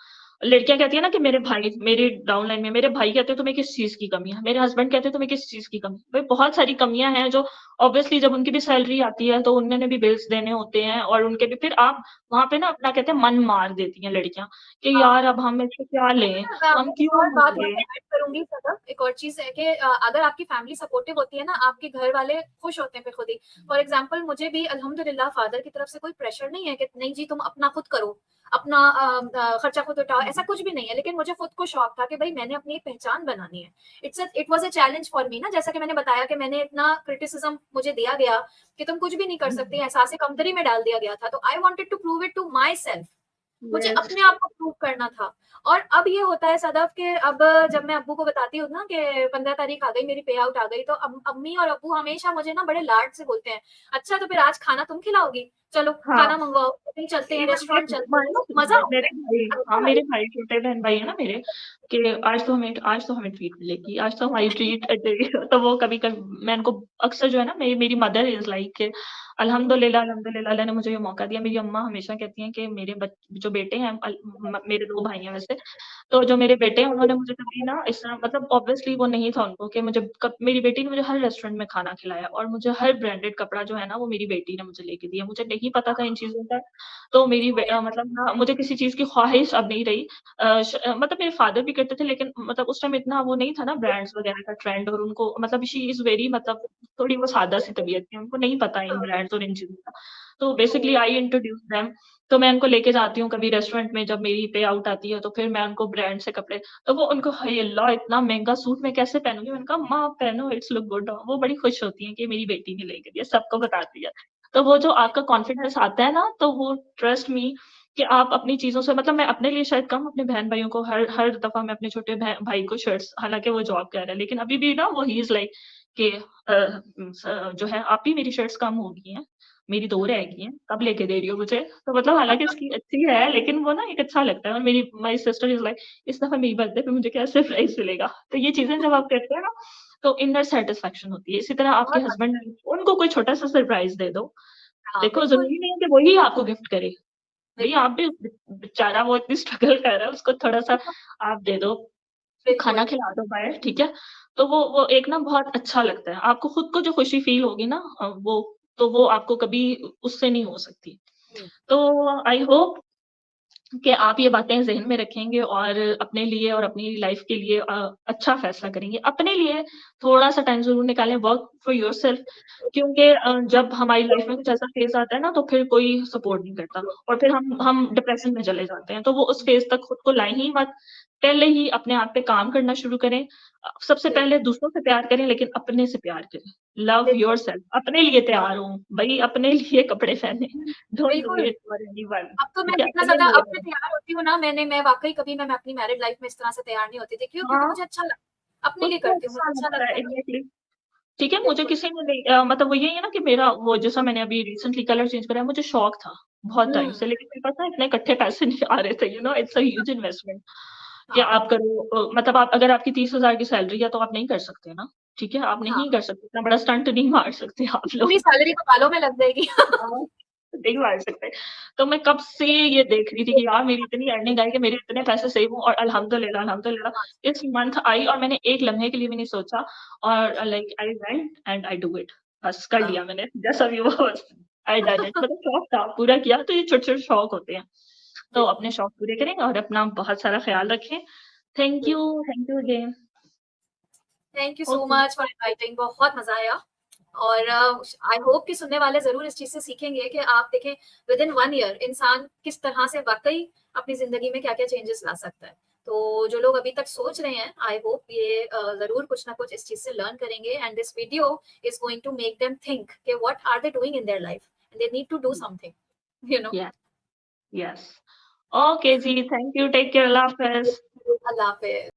लड़कियाँ कहती हैं ना कि मेरे भाई मेरे डाउन लाइन में मेरे भाई कहते हैं तुम्हें किस चीज़ की कमी है? मेरे हस्बैंड कहते हैं तुम्हें किस चीज़ की कमी है? भई बहुत सारी कमियाँ हैं जो ऑब्वियसली जब उनकी भी सैलरी आती है तो उन्होंने भी बिल्स देने होते हैं और उनके भी फिर आप वहाँ पे ना अपना कहते हैं मन मार देती हैं लड़कियाँ कि हाँ। यार अब हम इससे क्या लें? मैं हम एक क्यों और बात यहाँ माँगे? पे ऐड करूँगी सदफ, एक और चीज़ है कि अगर आपकी फैमिली सपोर्टिव होती है ना, आपके घर वाले खुश होते हैं फिर खुद ही। फॉर एग्ज़ाम्पल मुझे भी अल्हम्दुलिल्लाह फ़ादर की तरफ से कोई प्रेशर नहीं है कि नहीं जी तुम अपना खुद करो, अपना खर्चा खुद उठाओ, ऐसा कुछ भी नहीं है। लेकिन मुझे खुद को शौक था कि भई मैंने अपनी एक पहचान बनानी है। It was a challenge for me ना, जैसा कि मैंने बताया कि मैंने इतना क्रिटिसिज़्म मुझे दिया गया कि तुम कुछ भी नहीं कर सकती, एहसास कमतरी में डाल दिया गया था। तो I wanted to prove it to myself. मुझे यस। अपने आप को प्रूव करना था। और अब ये होता है सदफ कि अब जब मैं अब्बू को बताती हूँ ना कि 15 तारीख आ गई, मेरी पे आउट आ गई, तो अम्मी और अब्बू हमेशा मुझे ना बड़े लाड से बोलते हैं, "अच्छा तो फिर आज खाना तुम खिलाओगी? चलो हाँ। खाना मँगवाओ, कहीं चलते हैं, इवन रेस्टोरेंट चलते हैं।" मानो तो मज़ा आता मेरे है। भाई हाँ, अच्छा मेरे लगता भाई छोटे बहन-भाई हैं ना मेरे, कि आज तो हमें ट्रीट मिलेगी, आज तो हमारी ट्रीट तो वो कभी-कभी मैं उनको अक्सर जो है ना मेरी मेरी मदर इज़ लाइक अल्हम्दुलिल्लाह अल्हम्दुलिल्लाह अल्लाह ने मुझे ये मौका दिया। मेरी अम्मा हमेशा कहती हैं कि मेरे जो बेटे हैं मेरे 2 भाई हैं वैसे, तो जो मेरे बेटे हैं उन्होंने मुझे कभी ना इस तरह मतलब ऑब्वियसली वो नहीं था उनको कि मुझे कब मेरी बेटी ने मुझे हर रेस्टोरेंट में खाना खिलाया और मुझे हर ब्रांडेड कपड़ा जो है ना वो मेरी बेटी ने मुझे लेके दिया। मुझे नहीं पता था इन चीज़ों का, तो मतलब ना मुझे किसी चीज़ की ख़्वाहिश अब नहीं रही। मतलब मेरे फादर भी करते थे लेकिन मतलब उस टाइम इतना वो नहीं था ना ब्रांड्स वग़ैरह का ट्रेंड और उनको मतलब शी इज़ वेरी मतलब थोड़ी वो सादा-सी तबीयत की, उनको नहीं पता इन ब्रांड्स और इन चीज़ों का। तो बेसिकली आई इंट्रोड्यूस देम तो मैं उनको लेके जाती हूँ कभी रेस्टोरेंट में जब मेरी पे आउट आती है, तो फिर मैं उनको ब्रांड से कपड़े तो वो उनको हाय अल्लाह! इतना महँगा सूट मैं कैसे पहनूँगी? मैंने कहा, "अम्मा आप पहनो इट्स लुक गुड।" वो बड़ी खुश होती हैं कि मेरी बेटी ने लेके दिया, सबको बताती है। तो वो जो आपका कॉन्फिडेंस आता है ना, तो वो ट्रस्ट मी कि आप अपनी चीज़ों से मतलब मैं अपने लिए शायद कम अपने बहन-भाइयों को हर हर दफ़ा मैं अपने छोटे भाई को शर्ट्स हालाँकि वो जॉब कर रहा है, लेकिन अभी भी ना वो ही इज़ लाइक कि जो है आप ही मेरी शर्ट्स कम हो गई हैं, मेरी 2 रह गई हैं, कब लेके दे रही हो मुझे? तो मतलब हालाँकि इसकी अच्छी है, लेकिन वो ना एक अच्छा लगता है और मेरी माय सिस्टर इज़ लाइक इस दफ़ा मेरी बर्थडे पे मुझे क्या सरप्राइज़ मिलेगा? तो ये चीज़ें जब आप करते हो ना, तो इनर सैटिस्फैक्शन होती है। इसी तरह आपके बहुत हस्बैंड उनको कोई छोटा-सा सरप्राइज़ दे दो। हाँ, देखो बिल्कुल, ज़रूरी नहीं है कि वही आपको गिफ्ट करे। भई बिल्कुल, आप भी बेचारा वो इतनी स्ट्रगल कर रहा है, उसको थोड़ा-सा आप दे दो, खाना बिल्कुल। खिला दो बाहर, ठीक है? तो वो एक ना बहुत अच्छा लगता है। आपको खुद को जो खुशी फ़ील होगी ना वो आपको कभी उससे नहीं हो सकती। हुँ, तो आई होप कि आप ये बातें ज़हन में रखेंगे और अपने लिए और अपनी लाइफ़ के लिए अच्छा फ़ैसला करेंगे। अपने लिए थोड़ा-सा टाइम ज़रूर निकालें, वर्क फॉर योरसेल्फ क्योंकि जब हमारी लाइफ़ में कुछ ऐसा फ़ेज़ आता है ना, तो फिर कोई सपोर्ट नहीं करता और फिर हम डिप्रेशन में चले जाते हैं। तो वो उस फ़ेज़ तक खुद को लाएँ ही मत, पहले ही अपने आप पे काम करना शुरू करें। सबसे पहले दूसरों से प्यार करें, लेकिन अपने से प्यार करें। लव बिल्कुल, योरसेल्फ अपने लिए तैयार हों, भई अपने लिए कपड़े पहने, डोंट डू बिल्कुल। इट फॉर एनीवन अब तो मैं ठीक है? जितना अपने ज़्यादा लिए अब मैं करो। तैयार होती हूँ ना, मैं वाक़ई कभी मैं अपनी मैरिड लाइफ़ में इस तरह से तैयार नहीं होती थी। क्यों? क्योंकि हाँ, मुझे अच्छा लगता अपने लिए उसको करती हूँ, मुझे अच्छा अच्छा लगता है लगता है तो एग्ज़ैक्टली ठीक है, मुझे बिल्कुल। किसी ने नहीं मतलब वो यही है ना कि मेरा वो जैसा मैंने अभी रिसेंटली कलर चेंज करा है, मुझे शौक था, बहुत टाइम हुँ, से, लेकिन मेरे पास ना इतने इकट्ठे पैसे नहीं आ रहे थे, इट्स अ ह्यूज इन्वेस्टमेंट कि हाँ, आप करो मतलब आप अगर आपकी 30,000 की सैलरी है, तो आप नहीं कर सकते ना, ठीक है? आप हाँ। नहीं कर सकते, इतना बड़ा स्टंट नहीं मार सकते आप पूरी लोग। सैलरी तो बालों में लग जाएगी। हाँ, नहीं मार सकते। तो मैं कब से ये देख रही थी कि यार मेरी इतनी अर्निंग आई कि मेरे इतने पैसे सेव हों और अल्हम्दुलिल्लाह अल्हम्दुलिल्लाह इस मंथ आई और मैंने एक लम्हे के लिए भी नहीं सोचा और like I went and I do it बस कर हाँ। लिया मैंने जैसा भी वो आई डन इट मतलब शौक था, पूरा किया तो ये छोटे-छोटे शौक होते हैं। तो बिल्कुल, अपने शौक पूरे करें और अपना बहुत सारा ख़्याल रखें। बिल्कुल। Thank you again. Thank you so okay, much for inviting बहुत मज़ा आया और आई होप कि सुनने वाले ज़रूर इस चीज़ से सीखेंगे कि आप देखें विदिन 1 ईयर इंसान किस तरह से वाक़ई अपनी ज़िंदगी में क्या-क्या चेंजेस ला सकता है। तो जो लोग अभी तक सोच रहे हैं, आई होप ये जरूर कुछ ना कुछ इस चीज से लर्न करेंगे, and this video is going to make them think कि what are they doing in their life, and they need to do something, you know. Yes. Yes. Okay, जी, thank you. Take care. Allah Hafiz. अल्लाह हाफिज।